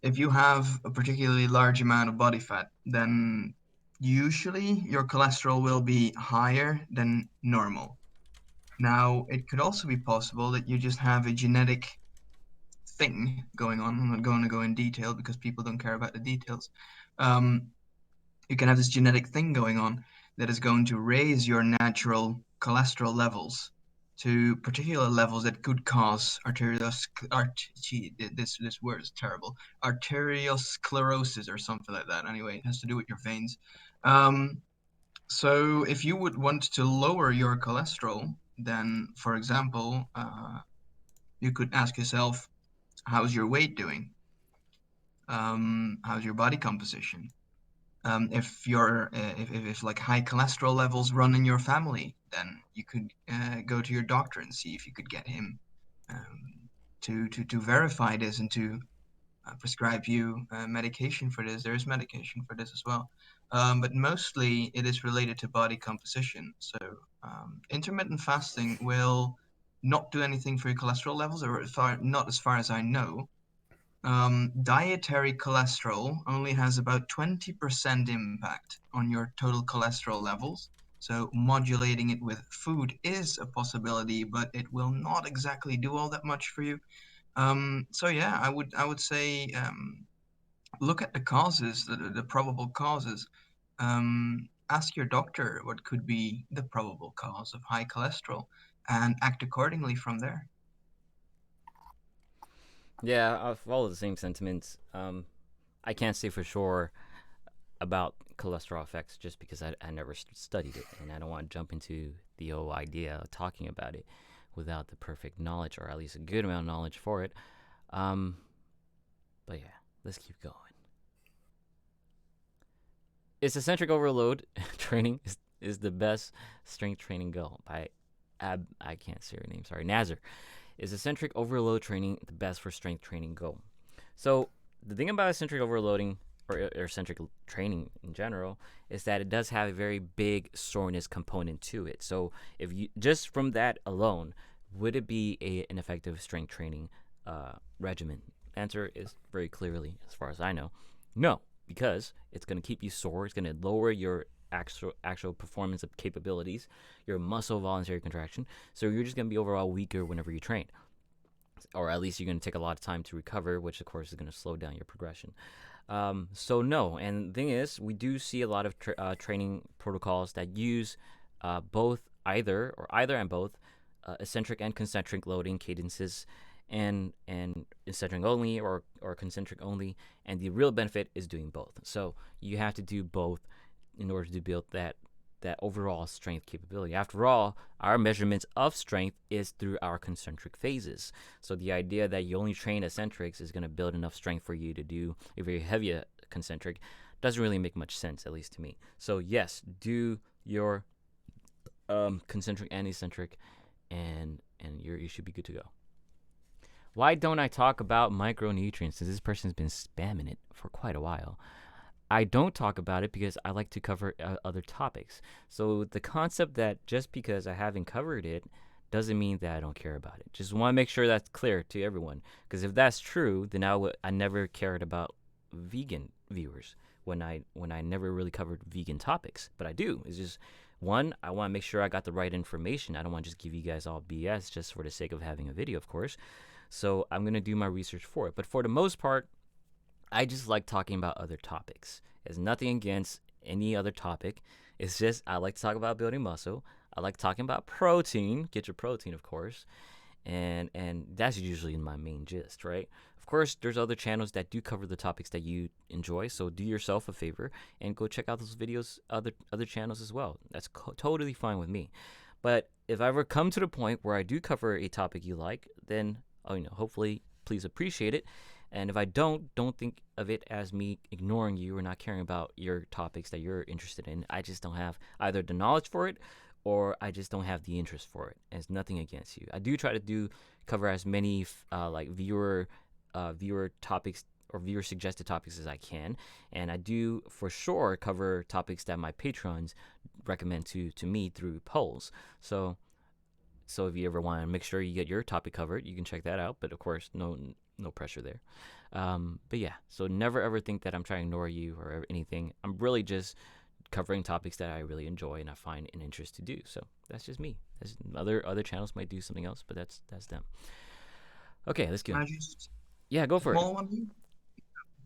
If you have a particularly large amount of body fat, then usually your cholesterol will be higher than normal. Now, it could also be possible that you just have a genetic thing going on. I'm not going to go in detail because people don't care about the details. Um, you can have this genetic thing going on that is going to raise your natural cholesterol levels to particular levels that could cause this word is terrible, arteriosclerosis or something like that. Anyway, it has to do with your veins. Um, so if you would want to lower your cholesterol, then, for example, you could ask yourself, how's your weight doing? How's your body composition? If you're if like high cholesterol levels run in your family, then you could go to your doctor and see if you could get him to verify this and to prescribe you medication for this. There is medication for this as well, but mostly it is related to body composition. So intermittent fasting will not do anything for your cholesterol levels, or not as far as I know. Dietary cholesterol only has about 20% impact on your total cholesterol levels. So modulating it with food is a possibility, but it will not exactly do all that much for you. So yeah, I would say look at the causes, the probable causes. Ask your doctor what could be the probable cause of high cholesterol, and act accordingly from there. Yeah, I follow the same sentiments. I can't say for sure about cholesterol effects just because I never studied it, and I don't want to jump into the whole idea of talking about it without the perfect knowledge, or at least a good amount of knowledge for it. Um, but yeah, let's keep going. It's eccentric overload training is the best strength training goal by I can't say her name, sorry, Nazar. Is eccentric overload training the best for strength training goal? So the thing about eccentric overloading or eccentric training in general is that it does have a very big soreness component to it. So if you just from that alone, would it be an effective strength training regimen? Answer is very clearly, as far as I know, no, because it's going to keep you sore. It's going to lower your actual performance of capabilities, your muscle voluntary contraction. So you're just going to be overall weaker whenever you train, or at least you're going to take a lot of time to recover, which of course is going to slow down your progression. So no, and the thing is, we do see a lot of training protocols that use both either and both eccentric and concentric loading cadences, and eccentric only or concentric only, and the real benefit is doing both. So you have to do both in order to build that overall strength capability. After all, our measurements of strength is through our concentric phases. So the idea that you only train eccentrics is going to build enough strength for you to do a very heavy concentric doesn't really make much sense, at least to me. So yes, do your concentric and eccentric, and you should be good to go. Why don't I talk about micronutrients? Since this person's been spamming it for quite a while. I don't talk about it because I like to cover other topics. So the concept that just because I haven't covered it doesn't mean that I don't care about it. Just want to make sure that's clear to everyone. Because if that's true, then I never cared about vegan viewers when I never really covered vegan topics. But I do. It's just one, I want to make sure I got the right information. I don't want to just give you guys all BS just for the sake of having a video, of course. So I'm gonna do my research for it. But for the most part, I just like talking about other topics. There's nothing against any other topic. It's just I like to talk about building muscle. I like talking about protein. Get your protein, of course, and that's usually my main gist, right? Of course, there's other channels that do cover the topics that you enjoy. So do yourself a favor and go check out those videos, other channels as well. That's totally fine with me. But if I ever come to the point where I do cover a topic you like, then hopefully please appreciate it. And if I don't think of it as me ignoring you or not caring about your topics that you're interested in. I just don't have either the knowledge for it, or I just don't have the interest for it. And it's nothing against you. I do try to cover as many like viewer topics or viewer suggested topics as I can, and I do for sure cover topics that my patrons recommend to me through polls. So if you ever want to make sure you get your topic covered, you can check that out. But of course, no pressure there. But yeah, so never ever think that I'm trying to ignore you or anything. I'm really just covering topics that I really enjoy and I find an interest to do. So that's just me. Other channels might do something else, but that's them. Okay, let's go. Can I just Yeah, go for it. small one here?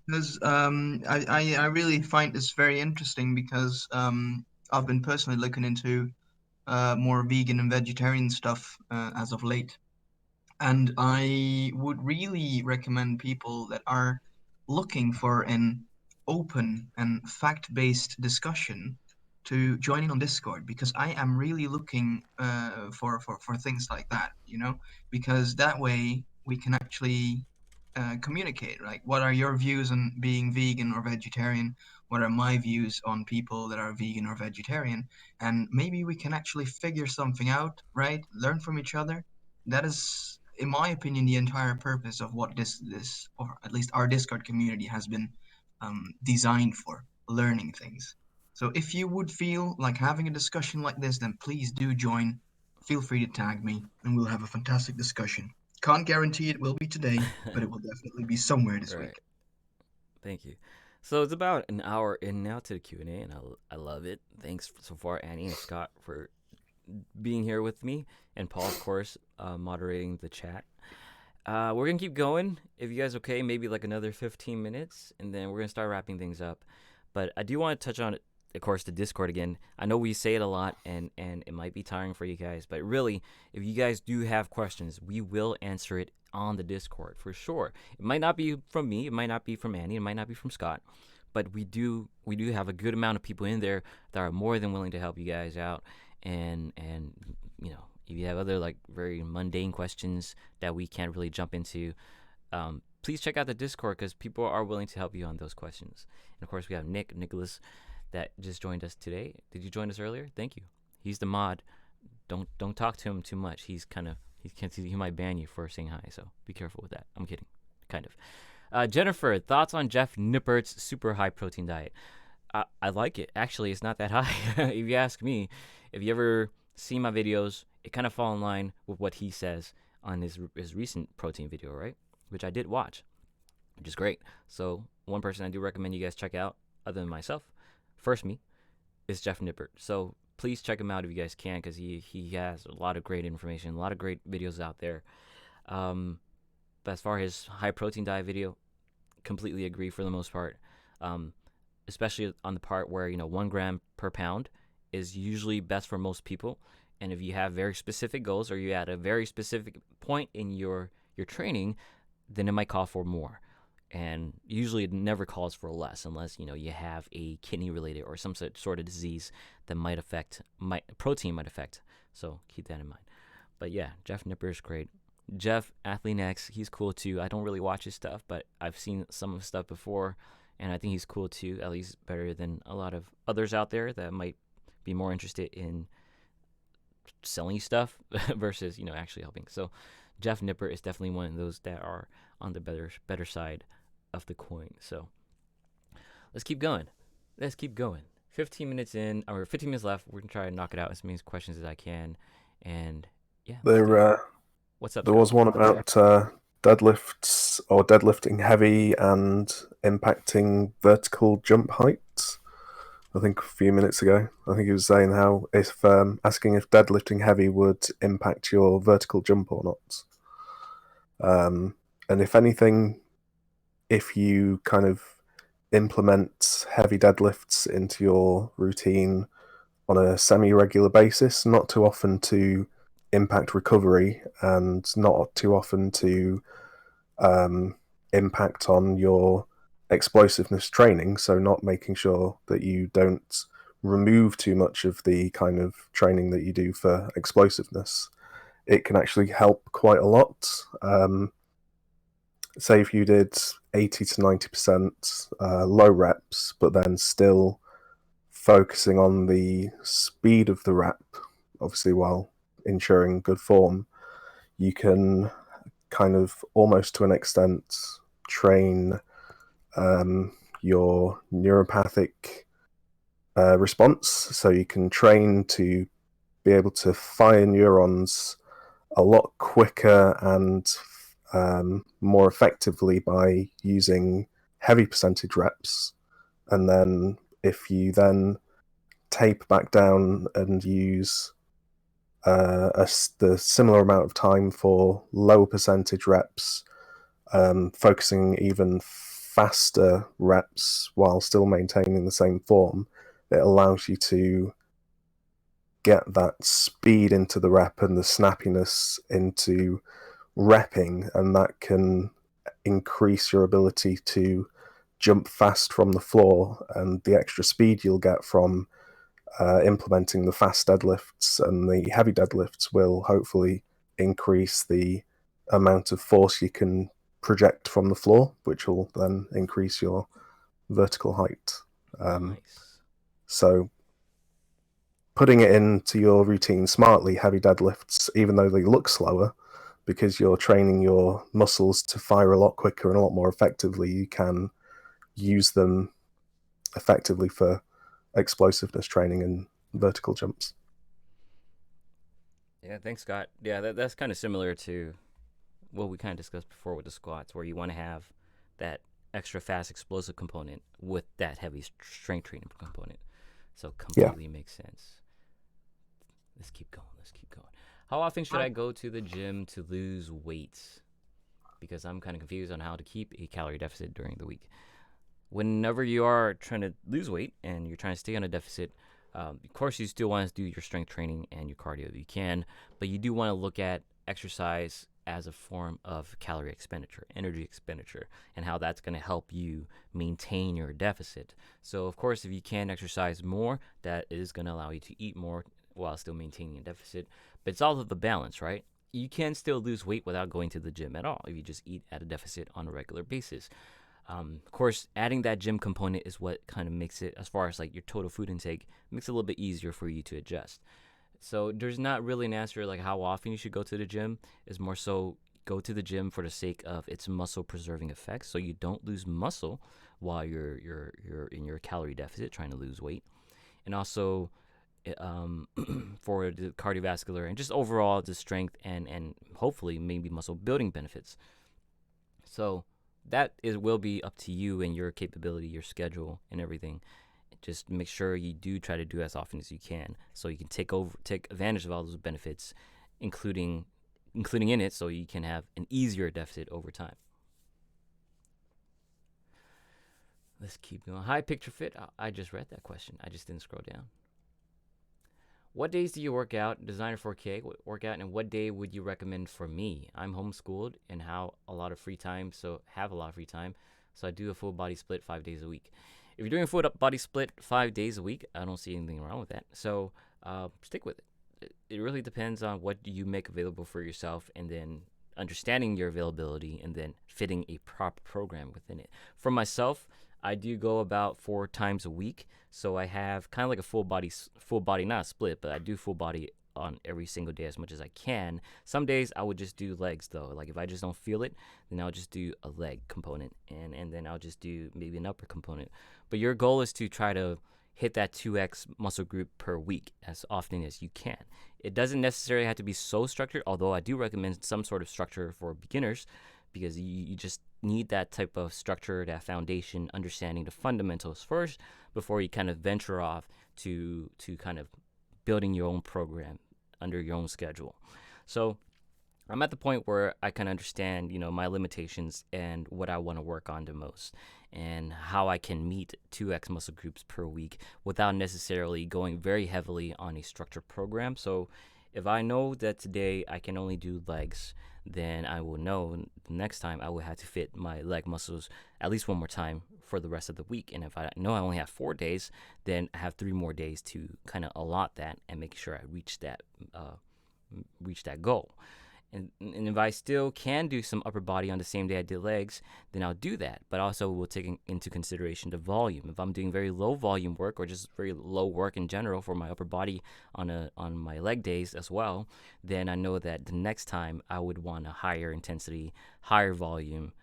Because I really find this very interesting because I've been personally looking into more vegan and vegetarian stuff as of late. And I would really recommend people that are looking for an open and fact-based discussion to join in on Discord, because I am really looking for things like that, because that way we can actually communicate, right? What are your views on being vegan or vegetarian? What are my views on people that are vegan or vegetarian? And maybe we can actually figure something out, right? Learn from each other. That is, in my opinion, the entire purpose of what this or at least our Discord community has been designed for, learning things. So if you would feel like having a discussion like this, then please do join. Feel free to tag me, and we'll have a fantastic discussion. Can't guarantee it will be today, but it will definitely be somewhere this Right. week. Thank you. So it's about an hour in now to the Q&A, and I love it. Thanks so far, Annie and Scott, for being here with me, and Paul, of course, moderating the chat. We're going to keep going, if you guys okay, maybe like another 15 minutes, and then we're going to start wrapping things up. But I do want to touch on, of course, the Discord again. I know we say it a lot, and it might be tiring for you guys, but really, if you guys do have questions, we will answer it on the Discord for sure. It might not be from me, it might not be from Annie, it might not be from Scott, but we do have a good amount of people in there that are more than willing to help you guys out, and if you have other like very mundane questions that we can't really jump into, please check out the Discord, because people are willing to help you on those questions. And of course, we have Nicholas, that just joined us today. Did you join us earlier? Thank you. He's the mod. Don't talk to him too much. He might ban you for saying hi, so be careful with that. I'm kidding, kind of. Jennifer, thoughts on Jeff Nippert's super high protein diet? I like it. Actually, it's not that high. If you ask me, if you ever see my videos, it kind of fall in line with what he says on his recent protein video, right? Which I did watch, which is great. So one person I do recommend you guys check out, other than myself, first me, is Jeff Nippert. So please check him out if you guys can, because he has a lot of great information, a lot of great videos out there. But as far as his high protein diet video, completely agree for the most part. Especially on the part where 1 gram per pound is usually best for most people. And if you have very specific goals, or you're at a very specific point in your training, then it might call for more. And usually it never calls for less, unless you have a kidney related or some sort of disease that protein might affect. So keep that in mind. But yeah, Jeff Nipper is great. Jeff AthleanX, he's cool too. I don't really watch his stuff, but I've seen some of his stuff before, and I think he's cool too. At least better than a lot of others out there that might be more interested in selling stuff versus actually helping. So Jeff Nipper is definitely one of those that are on the better side of the coin. So let's keep going. 15 minutes in, or 15 minutes left. We're gonna try to knock it out as many questions as I can. And yeah, what's up? There was one about deadlifts, or deadlifting heavy and impacting vertical jump heights. I think a few minutes ago, I think he was saying how if asking if deadlifting heavy would impact your vertical jump or not. And if anything, if you kind of implement heavy deadlifts into your routine on a semi-regular basis, not too often to impact recovery, and not too often to impact on your explosiveness training, so not making sure that you don't remove too much of the kind of training that you do for explosiveness, it can actually help quite a lot. Say if you did 80 to 90% low reps, but then still focusing on the speed of the rep, obviously while ensuring good form, you can kind of almost to an extent train your neuropathic response. So you can train to be able to fire neurons a lot quicker and more effectively by using heavy percentage reps. And then if you then tape back down and use the similar amount of time for lower percentage reps, focusing even faster reps while still maintaining the same form, it allows you to get that speed into the rep and the snappiness into repping, and that can increase your ability to jump fast from the floor, and the extra speed you'll get from implementing the fast deadlifts and the heavy deadlifts will hopefully increase the amount of force you can project from the floor, which will then increase your vertical height. Nice. So putting it into your routine smartly, heavy deadlifts, even though they look slower, because you're training your muscles to fire a lot quicker and a lot more effectively, you can use them effectively for explosiveness training and vertical jumps. Yeah, thanks, Scott. Yeah, that's kind of similar to what we kind of discussed before with the squats, where you want to have that extra fast explosive component with that heavy strength training component. So completely makes sense. Let's keep going. How often should I go to the gym to lose weight? Because I'm kind of confused on how to keep a calorie deficit during the week. Whenever you are trying to lose weight and you're trying to stay on a deficit, of course you still want to do your strength training and your cardio if you can, but you do want to look at exercise as a form of calorie expenditure, energy expenditure, and how that's going to help you maintain your deficit. So of course, if you can exercise more, that is going to allow you to eat more while still maintaining a deficit. But it's all of the balance, right? You can still lose weight without going to the gym at all if you just eat at a deficit on a regular basis. Of course, adding that gym component is what kind of makes it, as far as like your total food intake, makes it a little bit easier for you to adjust. So there's not really an answer like how often you should go to the gym. It's more so go to the gym for the sake of its muscle preserving effects, so you don't lose muscle while you're in your calorie deficit trying to lose weight, and also for the cardiovascular and just overall the strength and hopefully maybe muscle building benefits. So that will be up to you and your capability, your schedule, and everything. Just make sure you do try to do as often as you can, so you can take advantage of all those benefits, including in it, so you can have an easier deficit over time. Let's keep going. Hi, PictureFit. I just read that question. I just didn't scroll down. What days do you work out? Designer 4K workout, and what day would you recommend for me? I'm homeschooled and have a lot of free time, so I do a full body split 5 days a week. If you're doing a full body split 5 days a week, I don't see anything wrong with that. So stick with it. It really depends on what you make available for yourself, and then understanding your availability, and then fitting a proper program within it. For myself, I do go about 4 times a week, so I have kind of like a full body, not a split, but I do full body on every single day as much as I can. Some days I would just do legs though. Like if I just don't feel it, then I'll just do a leg component, and then I'll just do maybe an upper component. But your goal is to try to hit that 2x muscle group per week as often as you can. It doesn't necessarily have to be so structured, although I do recommend some sort of structure for beginners, because you just need that type of structure, that foundation, understanding the fundamentals first before you kind of venture off to kind of building your own program under your own schedule. So I'm at the point where I can understand, my limitations and what I want to work on the most, and how I can meet 2x muscle groups per week without necessarily going very heavily on a structured program. So if I know that today I can only do legs, then I will know the next time I will have to fit my leg muscles at least one more time for the rest of the week. And if I know I only have 4 days, then I have 3 more days to kind of allot that and make sure I reach that goal. And if I still can do some upper body on the same day I did legs, then I'll do that. But also we'll take into consideration the volume. If I'm doing very low volume work or just very low work in general for my upper body on my leg days as well, then I know that the next time I would want a higher intensity, higher volume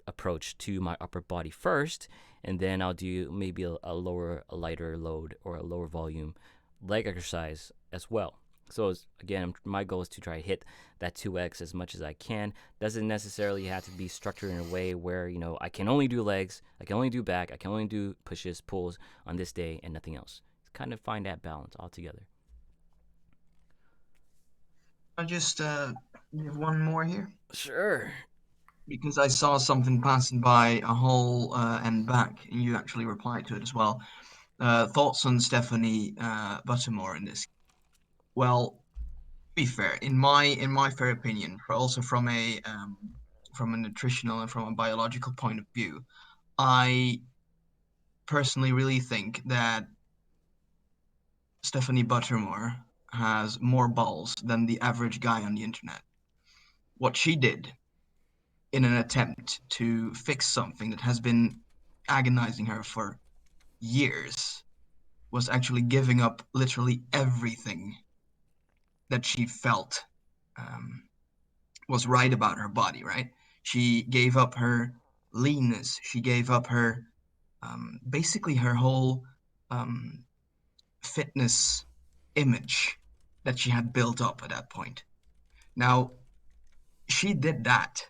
approach to my upper body first, and then I'll do maybe a lighter load or a lower volume leg exercise as well. So again, my goal is to try to hit that 2x as much as I can. Doesn't necessarily have to be structured in a way where, I can only do legs, I can only do back, I can only do pushes, pulls on this day and nothing else. Kind of find that balance altogether. I just give one more here. Sure. Because I saw something passing by a whole and back, and you actually replied to it as well. Thoughts on Stephanie Buttermore in this? Well, to be fair, in my fair opinion, also from a nutritional and from a biological point of view, I personally really think that Stephanie Buttermore has more balls than the average guy on the internet. What she did in an attempt to fix something that has been agonizing her for years was actually giving up literally everything that she felt was right about her body, right? She gave up her leanness. She gave up her basically her whole fitness image that she had built up at that point. Now, she did that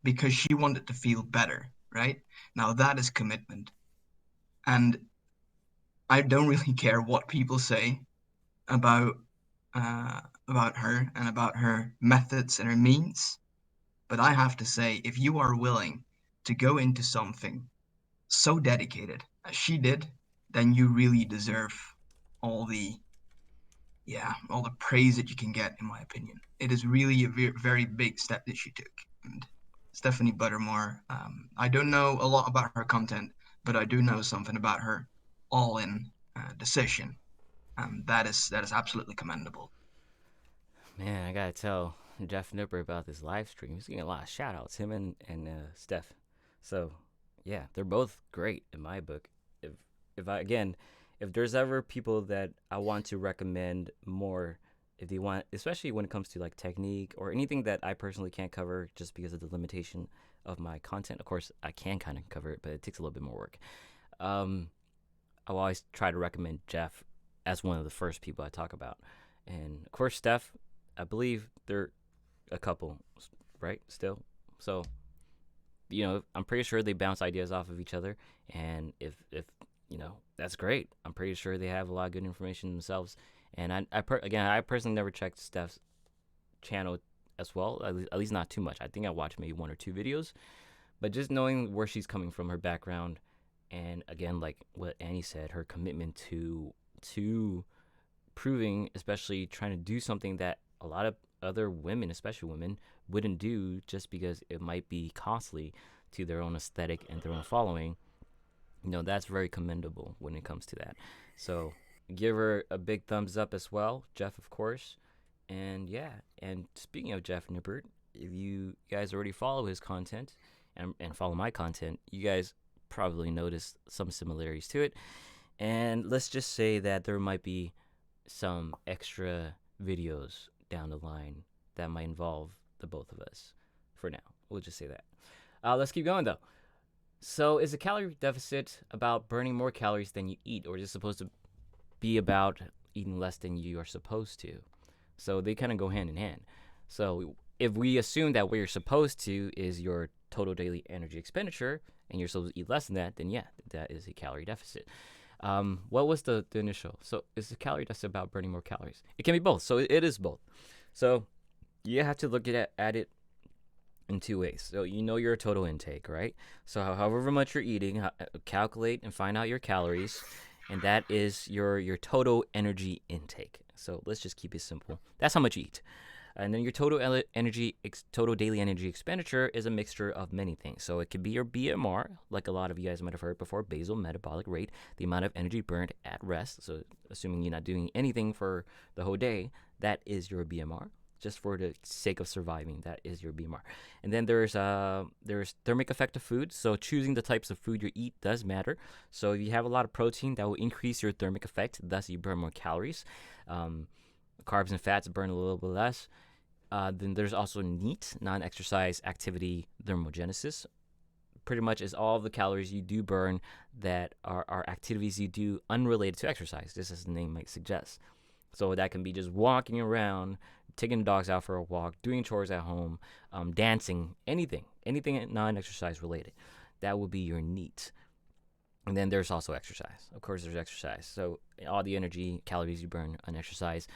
because she wanted to feel better, right? Now, that is commitment. And I don't really care what people say about her and about her methods and her means, but I have to say, if you are willing to go into something so dedicated as she did, then you really deserve all the all the praise that you can get, in my opinion. It is really a very big step that she took. And Stephanie Buttermore, I don't know a lot about her content, but I do know something about her all-in decision. That is absolutely commendable. Man, I gotta tell Jeff Nipper about this live stream. He's getting a lot of shout outs, him and Steph. So yeah, they're both great in my book. If there's ever people that I want to recommend more, if they want, especially when it comes to like technique or anything that I personally can't cover just because of the limitation of my content. Of course, I can kind of cover it, but it takes a little bit more work. I'll always try to recommend Jeff as one of the first people I talk about. And of course, Steph, I believe they're a couple, right? Still. So, I'm pretty sure they bounce ideas off of each other. And if that's great. I'm pretty sure they have a lot of good information themselves. And I personally never checked Steph's channel as well, at least not too much. I think I watched maybe 1 or 2 videos. But just knowing where she's coming from, her background, and again, like what Annie said, her commitment to proving, especially trying to do something that a lot of other women, especially women, wouldn't do just because it might be costly to their own aesthetic and their own following. That's very commendable when it comes to that. So give her a big thumbs up as well, Jeff, of course. And yeah, and speaking of Jeff Nippert, if you guys already follow his content and follow my content, you guys probably noticed some similarities to it. And let's just say that there might be some extra videos down the line that might involve the both of us for now. We'll just say that. Let's keep going though. So is a calorie deficit about burning more calories than you eat, or is it supposed to be about eating less than you are supposed to? So they kind of go hand in hand. So if we assume that what you're supposed to is your total daily energy expenditure and you're supposed to eat less than that, then yeah, that is a calorie deficit. What was the initial? So is the calorie deficit about burning more calories? It can be both. So it is both. So you have to look at it in 2 ways. So your total intake, right? So however much you're eating, calculate and find out your calories, and that is your total energy intake. So let's just keep it simple. That's how much you eat. And then your total daily energy expenditure is a mixture of many things. So it could be your BMR, like a lot of you guys might have heard before, basal metabolic rate, the amount of energy burned at rest. So assuming you're not doing anything for the whole day, that is your BMR. Just for the sake of surviving, that is your BMR. And then there's thermic effect of food. So choosing the types of food you eat does matter. So if you have a lot of protein, that will increase your thermic effect. Thus, you burn more calories. Carbs and fats burn a little bit less. Then there's also NEAT, non-exercise activity thermogenesis. Pretty much is all of the calories you do burn that are activities you do unrelated to exercise, just as the name might suggest. So that can be just walking around, taking the dogs out for a walk, doing chores at home, dancing, anything non-exercise related. That will be your NEAT. And then there's also exercise. Of course, there's exercise. So all the energy, calories you burn on exercise.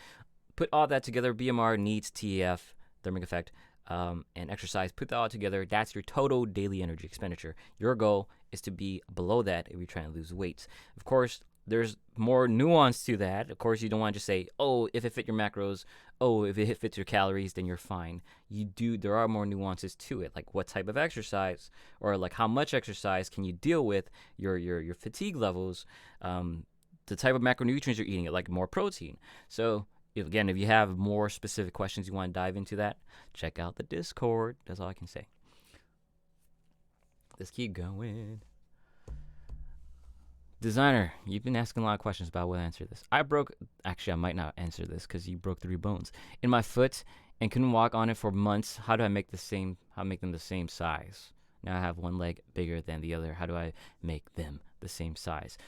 Put all that together, BMR, NEAT, TEF, thermic effect, and exercise. Put that all together. That's your total daily energy expenditure. Your goal is to be below that if you're trying to lose weight. Of course, there's more nuance to that. Of course, you don't want to just say, oh, if it fit your macros, oh, if it fits your calories, then you're fine. There are more nuances to it, like what type of exercise, or like how much exercise can you deal with, your fatigue levels, the type of macronutrients you're eating, like more protein. So if you have more specific questions you want to dive into that, check out the Discord. That's all I can say. Let's keep going. Designer, you've been asking a lot of questions about what to answer this. I might not answer this because you broke 3 bones in my foot and couldn't walk on it for months. How do I make them the same size? Now I have one leg bigger than the other. How do I make them the same size?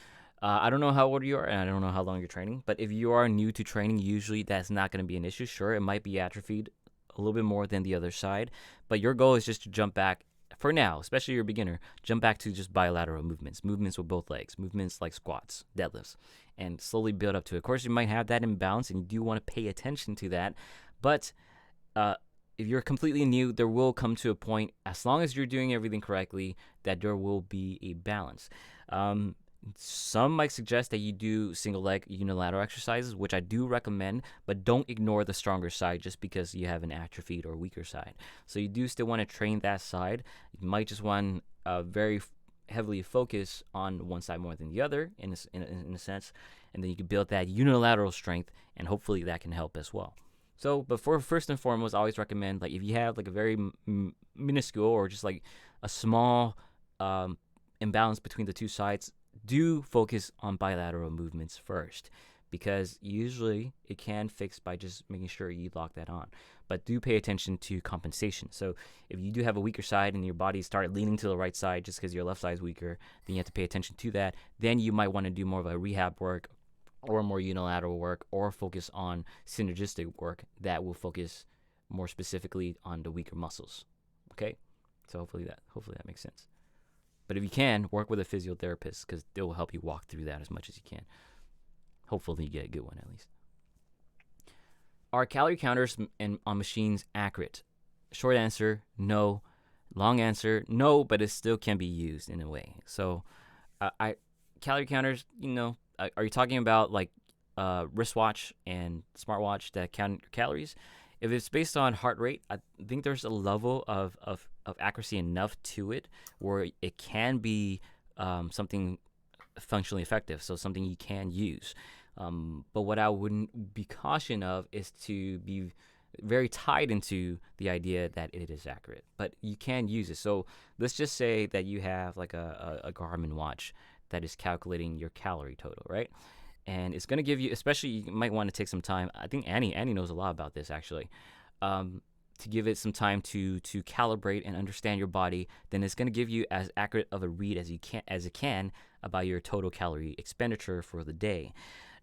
I don't know how old you are, and I don't know how long you're training, but if you are new to training, usually that's not going to be an issue. Sure, it might be atrophied a little bit more than the other side, but your goal is just to jump back. For now, especially you're a beginner, jump back to just bilateral movements with both legs, movements like squats, deadlifts, and slowly build up to it. Of course, you might have that imbalance, and you do want to pay attention to that, but if you're completely new, there will come to a point, as long as you're doing everything correctly, that there will be a balance. Some might suggest that you do single leg unilateral exercises, which I do recommend, but don't ignore the stronger side just because you have an atrophied or weaker side. So you do still want to train that side. You might just want very heavily focus on one side more than the other in a sense, and then you can build that unilateral strength, and hopefully that can help as well. So, but first and foremost, I always recommend, like, if you have like a very minuscule or just like a small imbalance between the two sides, do focus on bilateral movements first, because usually it can fix by just making sure you lock that on. But do pay attention to compensation. So if you do have a weaker side and your body started leaning to the right side just because your left side is weaker, then you have to pay attention to that. Then you might want to do more of a rehab work or more unilateral work, or focus on synergistic work that will focus more specifically on the weaker muscles. Okay? So hopefully that makes sense. But if you can, work with a physiotherapist, because they will help you walk through that as much as you can. Hopefully you get a good one at least. Are calorie counters on machines accurate? Short answer, no. Long answer, no, but it still can be used in a way. So calorie counters, are you talking about like wristwatch and smartwatch that count your calories? If it's based on heart rate, I think there's a level of accuracy enough to it where it can be something functionally effective, so something you can use. But what I wouldn't be caution of is to be very tied into the idea that it is accurate. But you can use it. So let's just say that you have like a Garmin watch that is calculating your calorie total, right? And it's going to give you, especially you might want to take some time. I think Annie knows a lot about this actually. To give it some time to calibrate and understand your body, then it's going to give you as accurate of a read as it can about your total calorie expenditure for the day.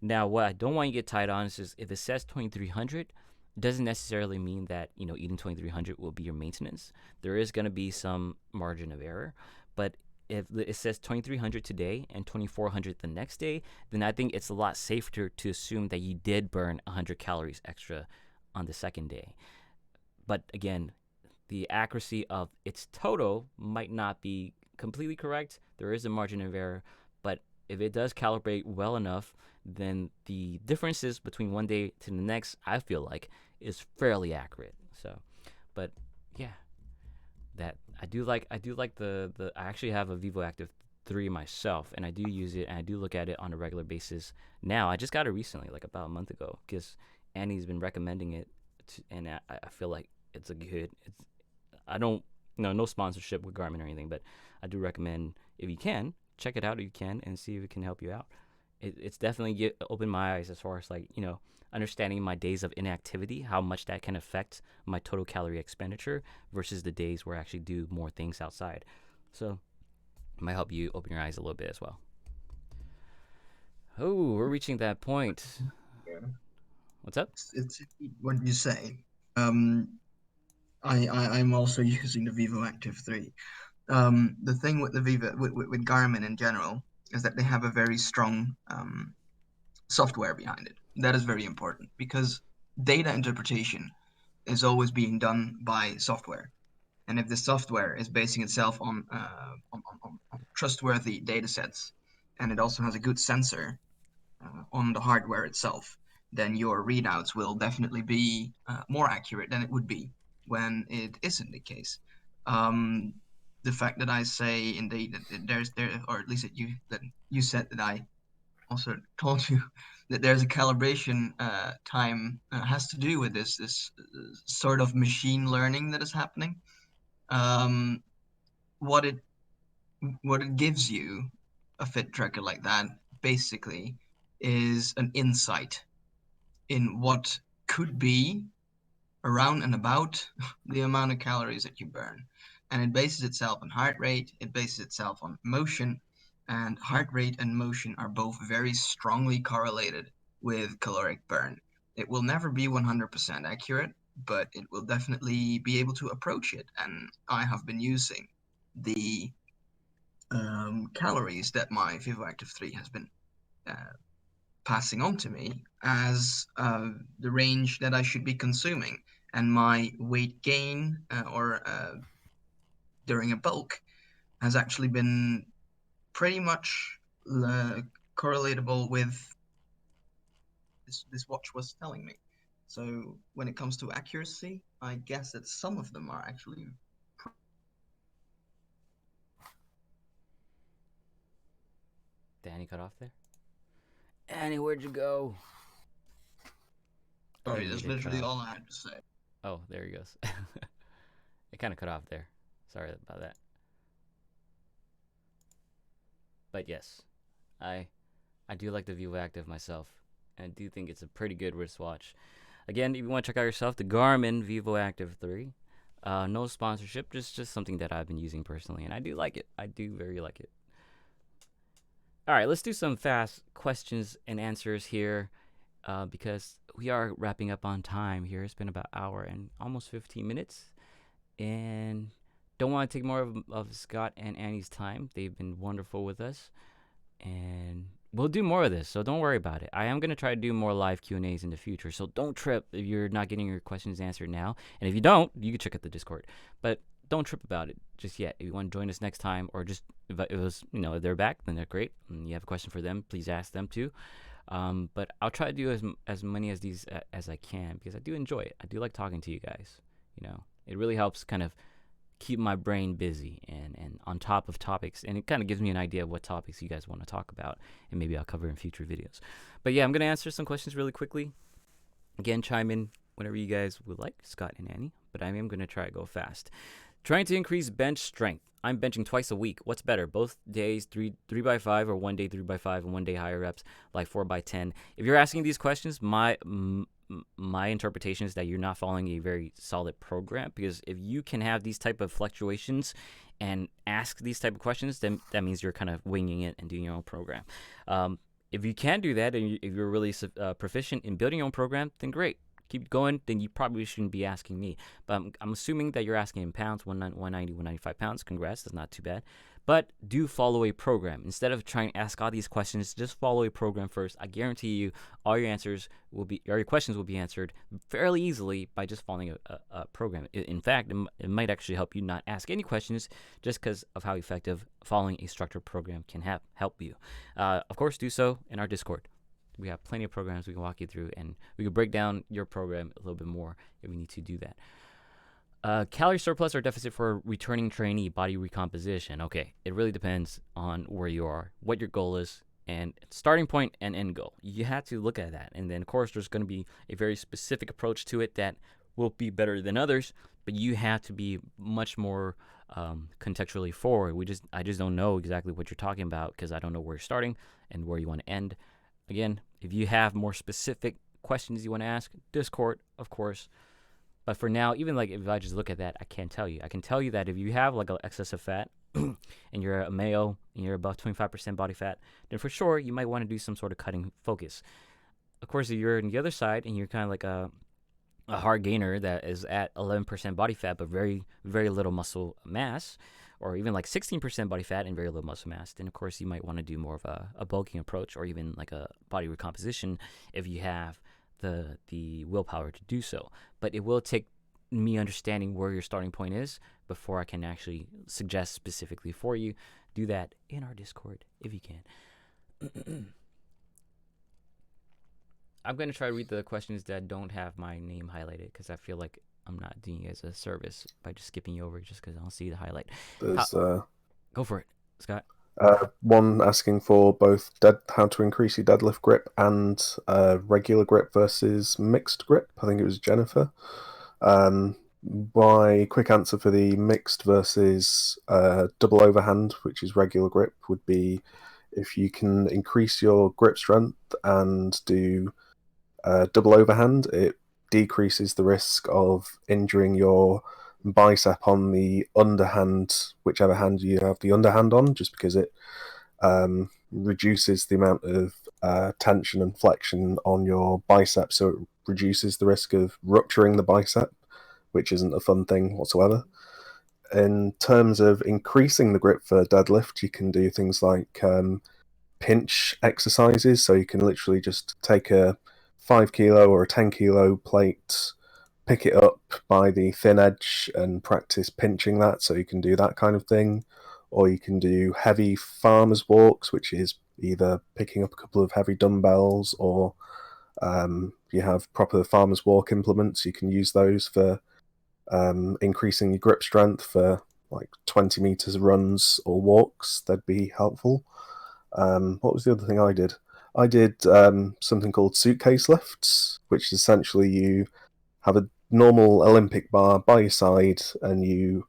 Now, what I don't want you to get tied on is just, if it says 2,300, doesn't necessarily mean that eating 2,300 will be your maintenance. There is going to be some margin of error, but if it says 2,300 today and 2,400 the next day, then I think it's a lot safer to assume that you did burn 100 calories extra on the second day. But again, the accuracy of its total might not be completely correct. There is a margin of error, but if it does calibrate well enough, then the differences between one day to the next, I feel like, is fairly accurate. So, but yeah, that I do like the I actually have a Vivo Active 3 myself, and I do use it, and I do look at it on a regular basis now. I just got it recently, like about a month ago, because Annie's been recommending it, and I feel like it's a good. I don't no sponsorship with Garmin or anything, but I do recommend, if you can, check it out if you can, and see if it can help you out. It's definitely opened my eyes as far as like understanding my days of inactivity, how much that can affect my total calorie expenditure versus the days where I actually do more things outside. So it might help you open your eyes a little bit as well. Oh, we're reaching that point. Yeah. What's up? It's what you say. I'm also using the Vivo Active 3. The thing with the Vivo with Garmin in general is that they have a very strong software behind it. That is very important because data interpretation is always being done by software. And if the software is basing itself on trustworthy data sets, and it also has a good sensor on the hardware itself, then your readouts will definitely be more accurate than it would be when it isn't the case. Um, the fact that I say indeed that or at least that you said that I also told you that there's a calibration time has to do with this sort of machine learning that is happening. Um, what it what it gives you, a fit tracker like that, basically, is an insight in what could be around and about the amount of calories that you burn. And it bases itself on heart rate, it bases itself on motion, and heart rate and motion are both very strongly correlated with caloric burn. It will never be 100% accurate, but it will definitely be able to approach it. And I have been using the calories that my Vivo Active 3 has been uh, passing on to me as the range that I should be consuming. And my weight gain or during a bulk has actually been pretty much correlatable with this watch was telling me. So when it comes to accuracy, I guess that some of them are actually. Danny cut off there. Annie, where'd you go? Sorry, that's literally all I had to say. Oh, there he goes. It kind of cut off there. Sorry about that. But yes, I do like the Vivo Active myself, and I do think it's a pretty good wristwatch. Again, if you want to check out yourself, the Garmin Vivo Active 3. No sponsorship, just something that I've been using personally, and I do like it. I do very like it. All right, let's do some fast questions and answers here, because we are wrapping up on time here. It's been about an hour and almost 15 minutes, and don't want to take more of Scott and Annie's time. They've been wonderful with us, and we'll do more of this, so don't worry about it. I am going to try to do more live Q&As in the future, so don't trip if you're not getting your questions answered now. And if you don't, you can check out the Discord. But don't trip about it just yet. If you want to join us next time, or just if it was, if they're back, then they're great. And you have a question for them, please ask them too. But I'll try to do as many as these as I can, because I do enjoy it. I do like talking to you guys. It really helps kind of keep my brain busy and on top of topics, and it kind of gives me an idea of what topics you guys want to talk about, and maybe I'll cover in future videos. But yeah, I'm going to answer some questions really quickly. Again, chime in whenever you guys would like, Scott and Annie, but I am going to try to go fast. Trying to increase bench strength. I'm benching twice a week. What's better? Both days 3x5, or one day 3x5 and one day higher reps like 4x10? If you're asking these questions, my interpretation is that you're not following a very solid program, because if you can have these type of fluctuations and ask these type of questions, then that means you're kind of winging it and doing your own program. If you can do that, and if you're really proficient in building your own program, then great. Keep going, then you probably shouldn't be asking me. But I'm assuming that you're asking in pounds, 190, 195 pounds. Congrats, that's not too bad. But do follow a program. Instead of trying to ask all these questions, just follow a program first. I guarantee you all your questions will be answered fairly easily by just following a program. In fact, it might actually help you not ask any questions, just because of how effective following a structured program can help you. Of course, do so in our Discord. We have plenty of programs we can walk you through, and we can break down your program a little bit more if we need to do that. Calorie surplus or deficit for returning trainee body recomposition. Okay, it really depends on where you are, what your goal is, and starting point and end goal. You have to look at that. And then, of course, there's going to be a very specific approach to it that will be better than others, but you have to be much more contextually forward. I just don't know exactly what you're talking about because I don't know where you're starting and where you want to end. Again, if you have more specific questions you want to ask, Discord, of course. But for now, even like if I just look at that, I can't tell you. I can tell you that if you have like an excess of fat and you're a male and you're above 25% body fat, then for sure you might want to do some sort of cutting focus. Of course, if you're on the other side and you're kind of like a hard gainer that is at 11% body fat but very, very little muscle mass, or even like 16% body fat and very little muscle mass, then of course you might want to do more of a bulking approach or even like a body recomposition if you have the willpower to do so. But it will take me understanding where your starting point is before I can actually suggest specifically for you. Do that in our Discord if you can. I'm going to try to read the questions that don't have my name highlighted because I feel like I'm not doing you guys a service by just skipping you over just because I don't see the highlight. There's Go for it, Scott. one asking for both how to increase your deadlift grip and regular grip versus mixed grip. I think it was Jennifer. My quick answer for the mixed versus double overhand, which is regular grip, would be if you can increase your grip strength and do double overhand, it decreases the risk of injuring your bicep on the underhand, whichever hand you have the underhand on, just because it reduces the amount of tension and flexion on your bicep, so it reduces the risk of rupturing the bicep, which isn't a fun thing whatsoever. In terms of increasing the grip for deadlift, you can do things like pinch exercises, so you can literally just take a 5 kilo or a 10 kilo plate, pick it up by the thin edge and practice pinching that, so you can do that kind of thing. Or you can do heavy farmer's walks, which is either picking up a couple of heavy dumbbells or you have proper farmer's walk implements. You can use those for increasing your grip strength for like 20 meters runs or walks. That'd be helpful. What was the other thing I did? I did something called suitcase lifts, which is essentially you have a normal Olympic bar by your side and you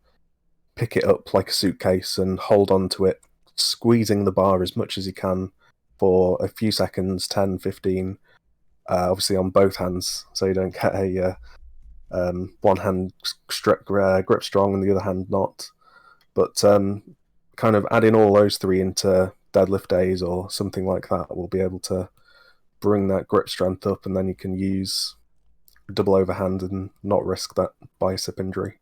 pick it up like a suitcase and hold on to it, squeezing the bar as much as you can for a few seconds, 10, 15, obviously on both hands, so you don't get a one hand grip strong and the other hand not. But kind of adding all those three into deadlift days or something like that will be able to bring that grip strength up, and then you can use double overhand and not risk that bicep injury,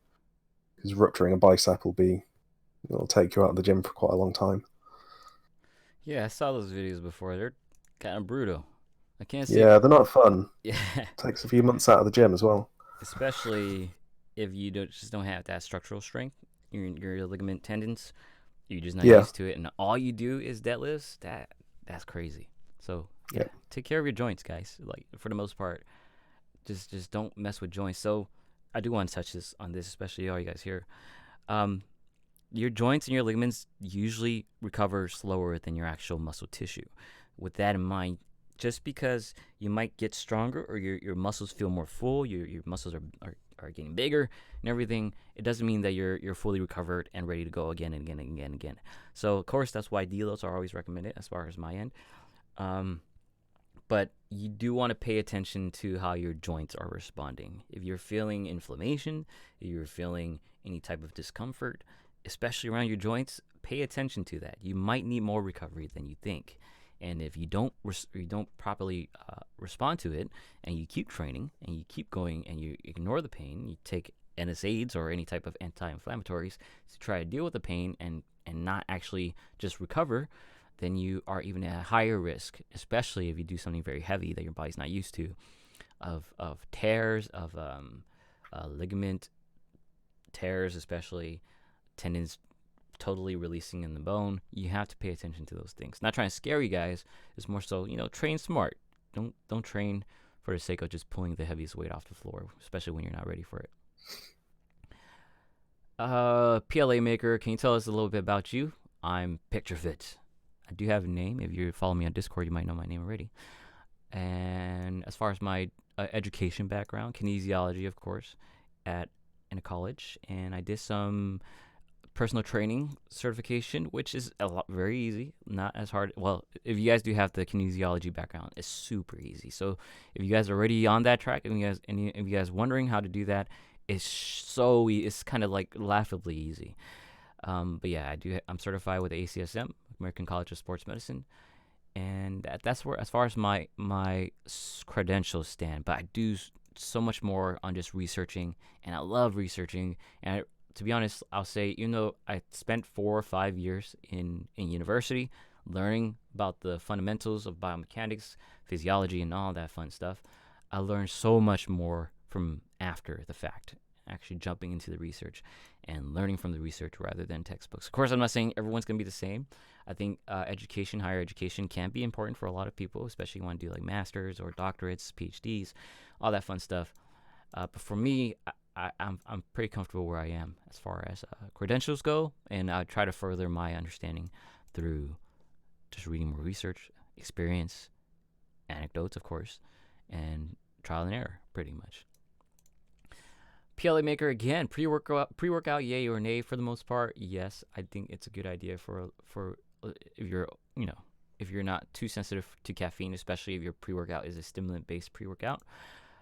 because rupturing a bicep it'll take you out of the gym for quite a long time. Yeah, I saw those videos before. They're kind of brutal. I can't see. Yeah, they're not fun. Yeah, Takes a few months out of the gym as well. especially if you don't have that structural strength, your ligament tendons, you're just not used to it, and all you do is deadlifts. That's crazy. So yeah, take care of your joints, guys. Like for the most part, just don't mess with joints. So I do want to touch on this, especially all you guys here. Your joints and your ligaments usually recover slower than your actual muscle tissue. With that in mind, just because you might get stronger or your muscles feel more full, your muscles are getting bigger and everything, it doesn't mean that you're fully recovered and ready to go again and again and again and again. So of course that's why deloads are always recommended as far as my end. But you do want to pay attention to how your joints are responding. If you're feeling inflammation, if you're feeling any type of discomfort, especially around your joints, pay attention to that. You might need more recovery than you think. And if you don't properly respond to it, and you keep training and you keep going and you ignore the pain, you take NSAIDs or any type of anti-inflammatories to try to deal with the pain and not actually just recover, then you are even at a higher risk, especially if you do something very heavy that your body's not used to, of tears, of ligament tears, especially tendons totally releasing in the bone. You have to pay attention to those things. Not trying to scare you guys. It's more so, train smart. don't train for the sake of just pulling the heaviest weight off the floor, especially when you're not ready for it. PLA maker, can you tell us a little bit about you? I'm PictureFit. I do have a name. If you follow me on Discord, you might know my name already. And as far as my education background, kinesiology, of course, in a college, and I did some personal training certification, which is very easy, not as hard. Well, if you guys do have the kinesiology background, it's super easy. So if you guys are already on that track, and if you guys wondering how to do that, it's kind of like laughably easy. But yeah, I'm certified with ACSM, American College of Sports Medicine, and that's where, as far as my credentials stand. But I do so much more on just researching, and I love researching. And to be honest, I'll say, I spent 4 or 5 years in university learning about the fundamentals of biomechanics, physiology, and all that fun stuff. I learned so much more from after the fact, actually jumping into the research and learning from the research rather than textbooks. Of course, I'm not saying everyone's going to be the same. I think higher education can be important for a lot of people, especially if you want to do like masters or doctorates, PhDs, all that fun stuff. But for me, I'm pretty comfortable where I am as far as credentials go, and I try to further my understanding through just reading more research, experience, anecdotes, of course, and trial and error, pretty much. PLA maker again, pre-workout, yay or nay for the most part. Yes, I think it's a good idea for if you're not too sensitive to caffeine, especially if your pre-workout is a stimulant-based pre-workout.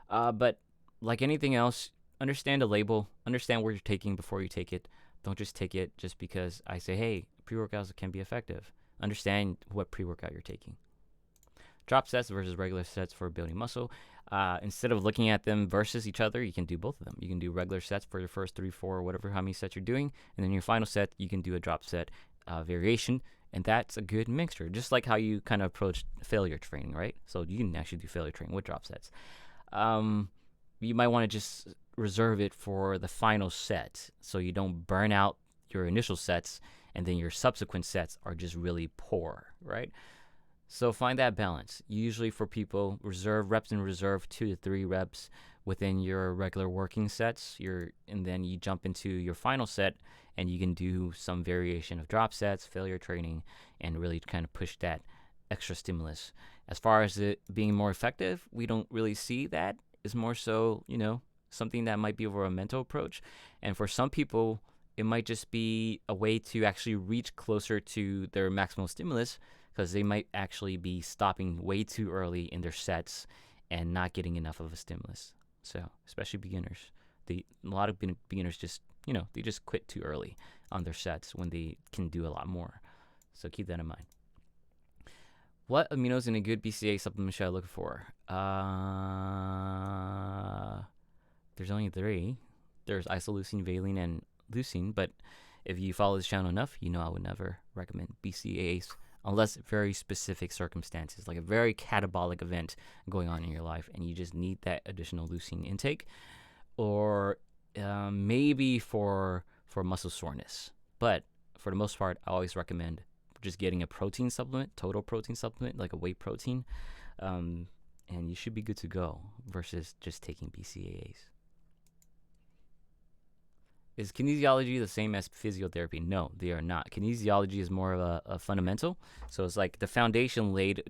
But like anything else, understand the label, understand what you're taking before you take it. Don't just take it just because I say, hey, pre-workouts can be effective. Understand what pre-workout you're taking. Drop sets versus regular sets for building muscle. Instead of looking at them versus each other, you can do both of them. You can do regular sets for your first 3, 4, or whatever, how many sets you're doing. And then your final set, you can do a drop set variation. And that's a good mixture, just like how you kind of approach failure training, right? So you can actually do failure training with drop sets. You might want to just reserve it for the final set so you don't burn out your initial sets and then your subsequent sets are just really poor, right? So find that balance. Usually for people, reserve 2 to 3 reps within your regular working sets. And then you jump into your final set and you can do some variation of drop sets, failure training, and really kind of push that extra stimulus. As far as it being more effective, we don't really see that. It's more so, something that might be over a mental approach. And for some people, it might just be a way to actually reach closer to their maximal stimulus, because they might actually be stopping way too early in their sets and not getting enough of a stimulus. So, especially beginners. A lot of beginners just, they just quit too early on their sets when they can do a lot more. So keep that in mind. What aminos in a good BCAA supplement should I look for? There's only 3. There's isoleucine, valine, and leucine. But if you follow this channel enough, I would never recommend BCAAs unless very specific circumstances, like a very catabolic event going on in your life, and you just need that additional leucine intake, or maybe for muscle soreness. But for the most part, I always recommend just getting a protein supplement, total protein supplement, like a whey protein, and you should be good to go versus just taking BCAAs. Is kinesiology the same as physiotherapy? No, they are not. Kinesiology is more of a fundamental. So it's like the foundation laid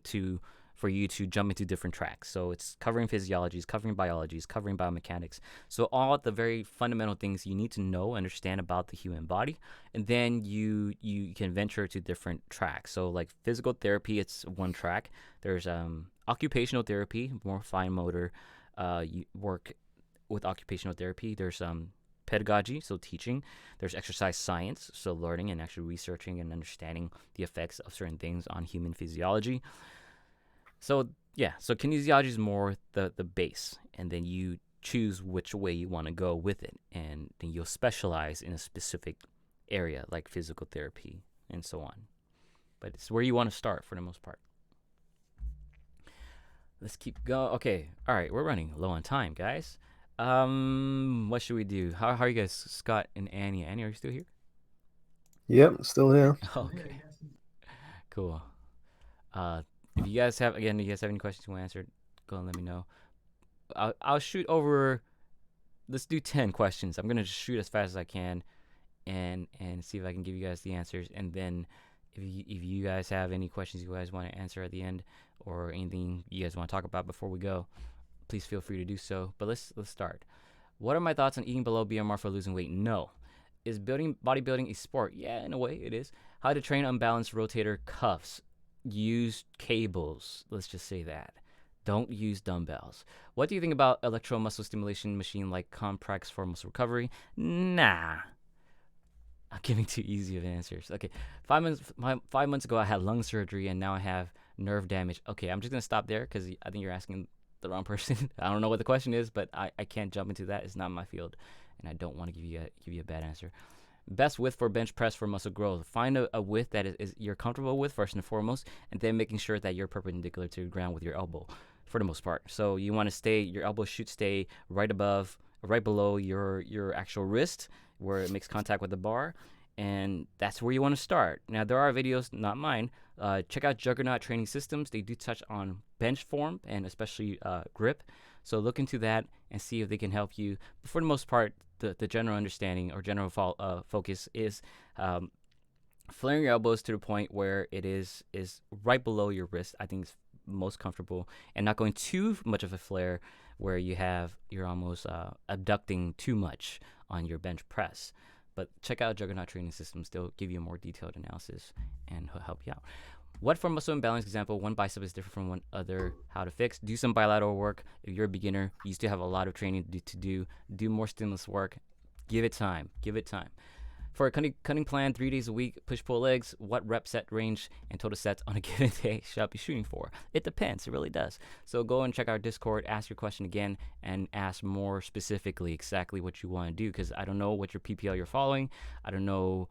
for you to jump into different tracks. So it's covering physiology, it's covering biology, it's covering biomechanics. So all the very fundamental things you need to know, understand about the human body. And then you can venture to different tracks. So like physical therapy, it's one track. There's occupational therapy, more fine motor. You work with occupational therapy. There's pedagogy, so teaching. There's exercise science, so learning and actually researching and understanding the effects of certain things on human physiology. So kinesiology is more the base, and then you choose which way you want to go with it, and then you'll specialize in a specific area like physical therapy and so on. But it's where you want to start for the most part. Let's keep going. Okay, all right, we're running low on time, guys. What should we do? How are you guys, Scott and Annie? Annie, are you still here? Yep, still here. Okay, cool. If you guys have any questions you want answered, go and let me know. I'll shoot over. Let's do 10 questions. I'm gonna just shoot as fast as I can, and see if I can give you guys the answers. And then if you guys have any questions you guys want to answer at the end, or anything you guys want to talk about before we go, please feel free to do so. But let's start. What are my thoughts on eating below BMR for losing weight? No. Is bodybuilding a sport? Yeah, in a way it is. How to train unbalanced rotator cuffs? Use cables. Let's just say that. Don't use dumbbells. What do you think about electromuscle stimulation machine like Comprex for muscle recovery? Nah. I'm giving too easy of answers. Okay, 5 months ago I had lung surgery and now I have nerve damage. Okay, I'm just gonna stop there because I think you're asking the wrong person. I don't know what the question is, but I can't jump into that. It's not my field, and I don't want to give you a bad answer. Best width for bench press for muscle growth. Find a width that is you're comfortable with first and foremost, and then making sure that you're perpendicular to the ground with your elbow, for the most part. So you want to your elbow should stay right below your actual wrist, where it makes contact with the bar, and that's where you want to start. Now there are videos, not mine. Check out Juggernaut Training Systems. They do touch on bench form and especially grip. So look into that and see if they can help you. But for the most part, the general understanding or general focus is flaring your elbows to the point where it is right below your wrist. I think it's most comfortable, and not going too much of a flare where you're almost abducting too much on your bench press. But check out Juggernaut Training Systems. They'll give you a more detailed analysis and help you out. What for muscle imbalance example? One bicep is different from one other. How to fix? Do some bilateral work. If you're a beginner, you still have a lot of training to do. Do more stimulus work. Give it time. For a cutting plan, 3 days a week, push-pull legs, what rep set range and total sets on a given day should I be shooting for? It depends. It really does. So go and check our Discord, ask your question again, and ask more specifically exactly what you want to do, because I don't know what your PPL you're following. I don't know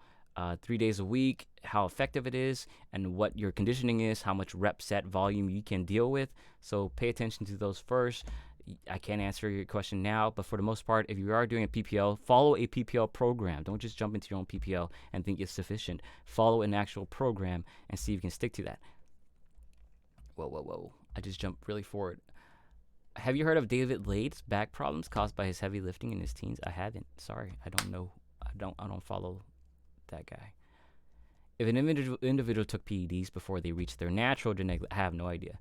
3 days a week, how effective it is, and what your conditioning is, how much rep set volume you can deal with. So pay attention to those first. I can't answer your question now, but for the most part, if you are doing a PPL, follow a PPL program. Don't just jump into your own PPL and think it's sufficient. Follow an actual program and see if you can stick to that. Whoa. I just jumped really forward. Have you heard of David Lade's back problems caused by his heavy lifting in his teens? I haven't. Sorry, I don't know. I don't follow that guy. If an individual took PEDs before they reached their natural genetic, I have no idea.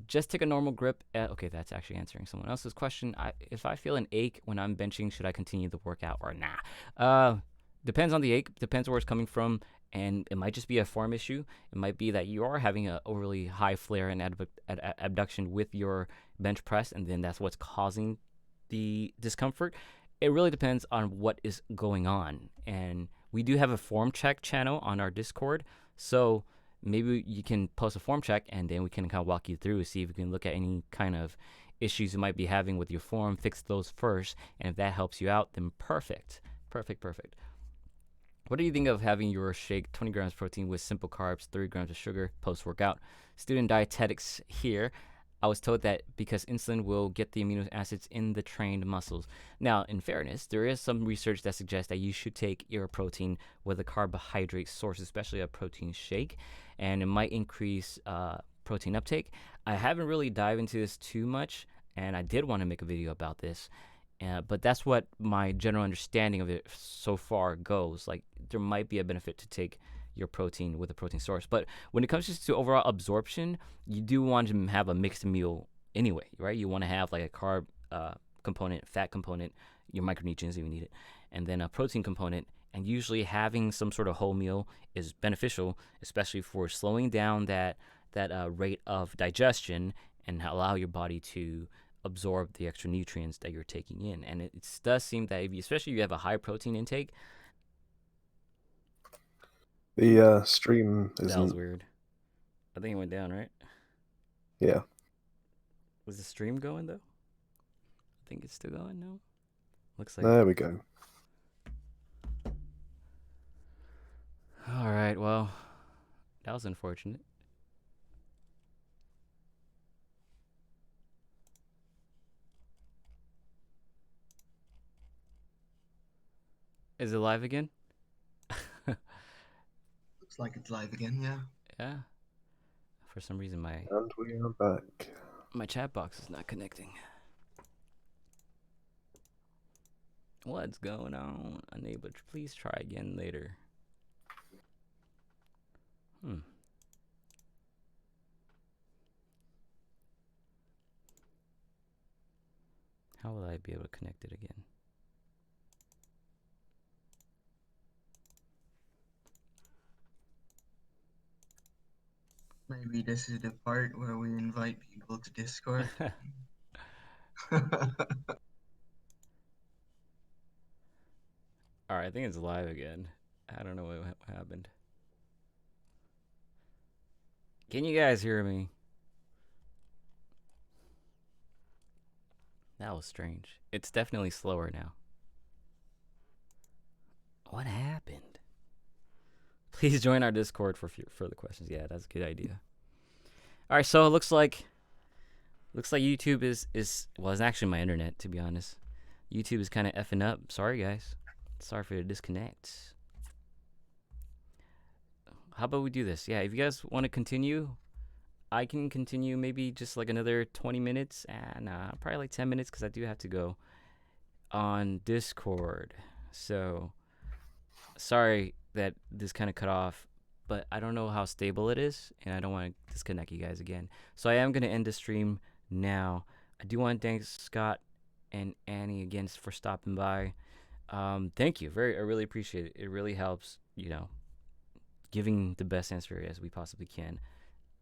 Just take a normal grip. Okay, that's actually answering someone else's question. If I feel an ache when I'm benching, should I continue the workout or nah? Depends on the ache. Depends where it's coming from, and it might just be a form issue. It might be that you are having an overly high flare and abduction with your bench press, and then that's what's causing the discomfort. It really depends on what is going on, and we do have a form check channel on our Discord, so maybe you can post a form check and then we can kind of walk you through, see if we can look at any kind of issues you might be having with your form, fix those first, and if that helps you out, then perfect. What do you think of having your shake 20 grams protein with simple carbs, 30 grams of sugar post-workout? Student dietetics here. I was told that because insulin will get the amino acids in the trained muscles. Now, in fairness, there is some research that suggests that you should take your protein with a carbohydrate source, especially a protein shake, and it might increase protein uptake. I haven't really dived into this too much, and I did want to make a video about this, but that's what my general understanding of it so far goes. Like, there might be a benefit to take your protein with a protein source. But when it comes just to overall absorption, you do want to have a mixed meal anyway, right? You want to have like a carb component, fat component, your micronutrients if you need it, and then a protein component. And usually having some sort of whole meal is beneficial, especially for slowing down that rate of digestion and allow your body to absorb the extra nutrients that you're taking in. And it does seem that especially if you have a high protein intake. The stream isn't. That was weird. I think it went down, right? Yeah. Was the stream going though? I think it's still going. No. Looks like. There we go. All right. Well, that was unfortunate. Is it live again? Looks like it's live again, yeah. Yeah. For some reason, And we are back. my chat box is not connecting. What's going on? Unable to please try again later. How will I be able to connect it again? Maybe this is the part where we invite people to Discord. Alright, I think it's live again. I don't know what happened. Can you guys hear me? That was strange. It's definitely slower now. What happened? Please join our Discord for further questions. Yeah, that's a good idea. All right, so it looks like YouTube is well, it's actually my internet, to be honest. YouTube is kind of effing up. Sorry, guys. Sorry for the disconnect. How about we do this? Yeah, if you guys want to continue, I can continue maybe just like another 20 minutes. And probably like 10 minutes because I do have to go on Discord. So sorry that this kind of cut off, but I don't know how stable it is, and I don't want to disconnect you guys again. So I am going to end the stream now. I do want to thank Scott and Annie again for stopping by. Thank you. I really appreciate it. It really helps, giving the best answer as we possibly can,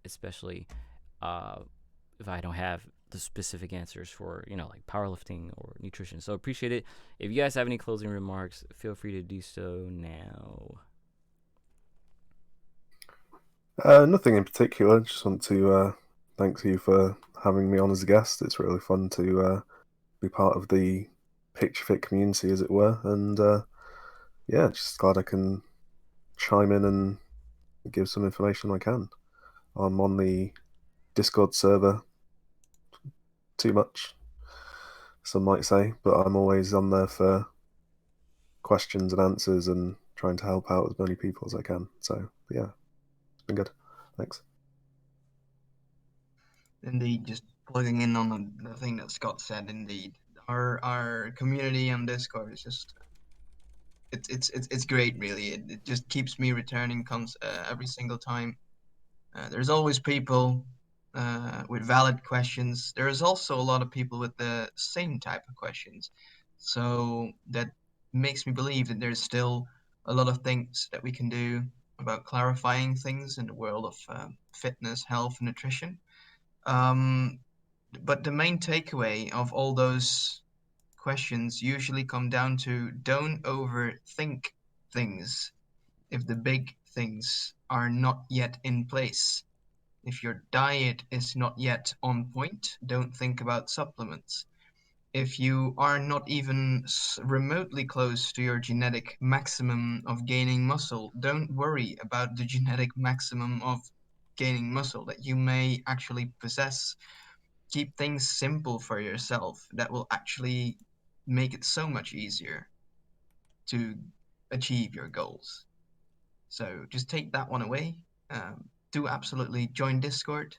especially if I don't have the specific answers for, like powerlifting or nutrition. So appreciate it. If you guys have any closing remarks, feel free to do so now. Nothing in particular. Just want to thank you for having me on as a guest. It's really fun to be part of the PictureFit community, as it were. And yeah, just glad I can chime in and give some information I can. I'm on the Discord server too much, some might say, but I'm always on there for questions and answers and trying to help out as many people as I can. So yeah, it's been good. Thanks. Indeed, just plugging in on the thing that Scott said. Indeed, our community on Discord is just it's great. Really, it just keeps me returning every single time. There's always people with valid questions. There's also a lot of people with the same type of questions, so that makes me believe that there's still a lot of things that we can do about clarifying things in the world of fitness, health, and nutrition. But the main takeaway of all those questions usually come down to don't overthink things if the big things are not yet in place. If your diet is not yet on point, don't think about supplements. If you are not even remotely close to your genetic maximum of gaining muscle, don't worry about the genetic maximum of gaining muscle that you may actually possess. Keep things simple for yourself. That will actually make it so much easier to achieve your goals. So just take that one away. Do absolutely join Discord.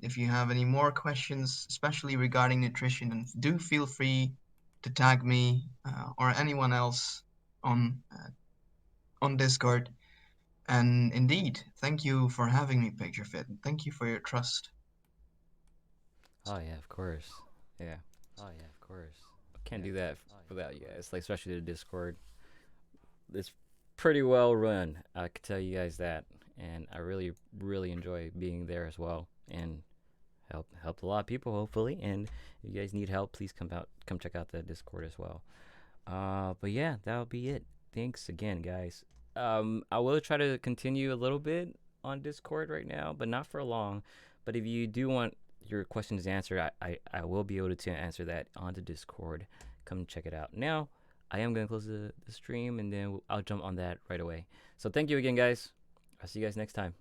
If you have any more questions, especially regarding nutrition, do feel free to tag me or anyone else on Discord. And indeed, thank you for having me, PictureFit. Thank you for your trust. Oh yeah, of course. Yeah. Oh yeah, of course. Can't do that without you guys. Like especially the Discord. It's pretty well run. I could tell you guys that, and I really enjoy being there as well, and helped a lot of people hopefully. And if you guys need help, please come check out the Discord as well. But yeah, that'll be it. Thanks again, guys. I will try to continue a little bit on Discord right now, but not for long. But if you do want your questions answered, I will be able to answer that on the Discord. Come check it out. Now, I am going to close the stream, and then I'll jump on that right away. So thank you again, guys. I'll see you guys next time.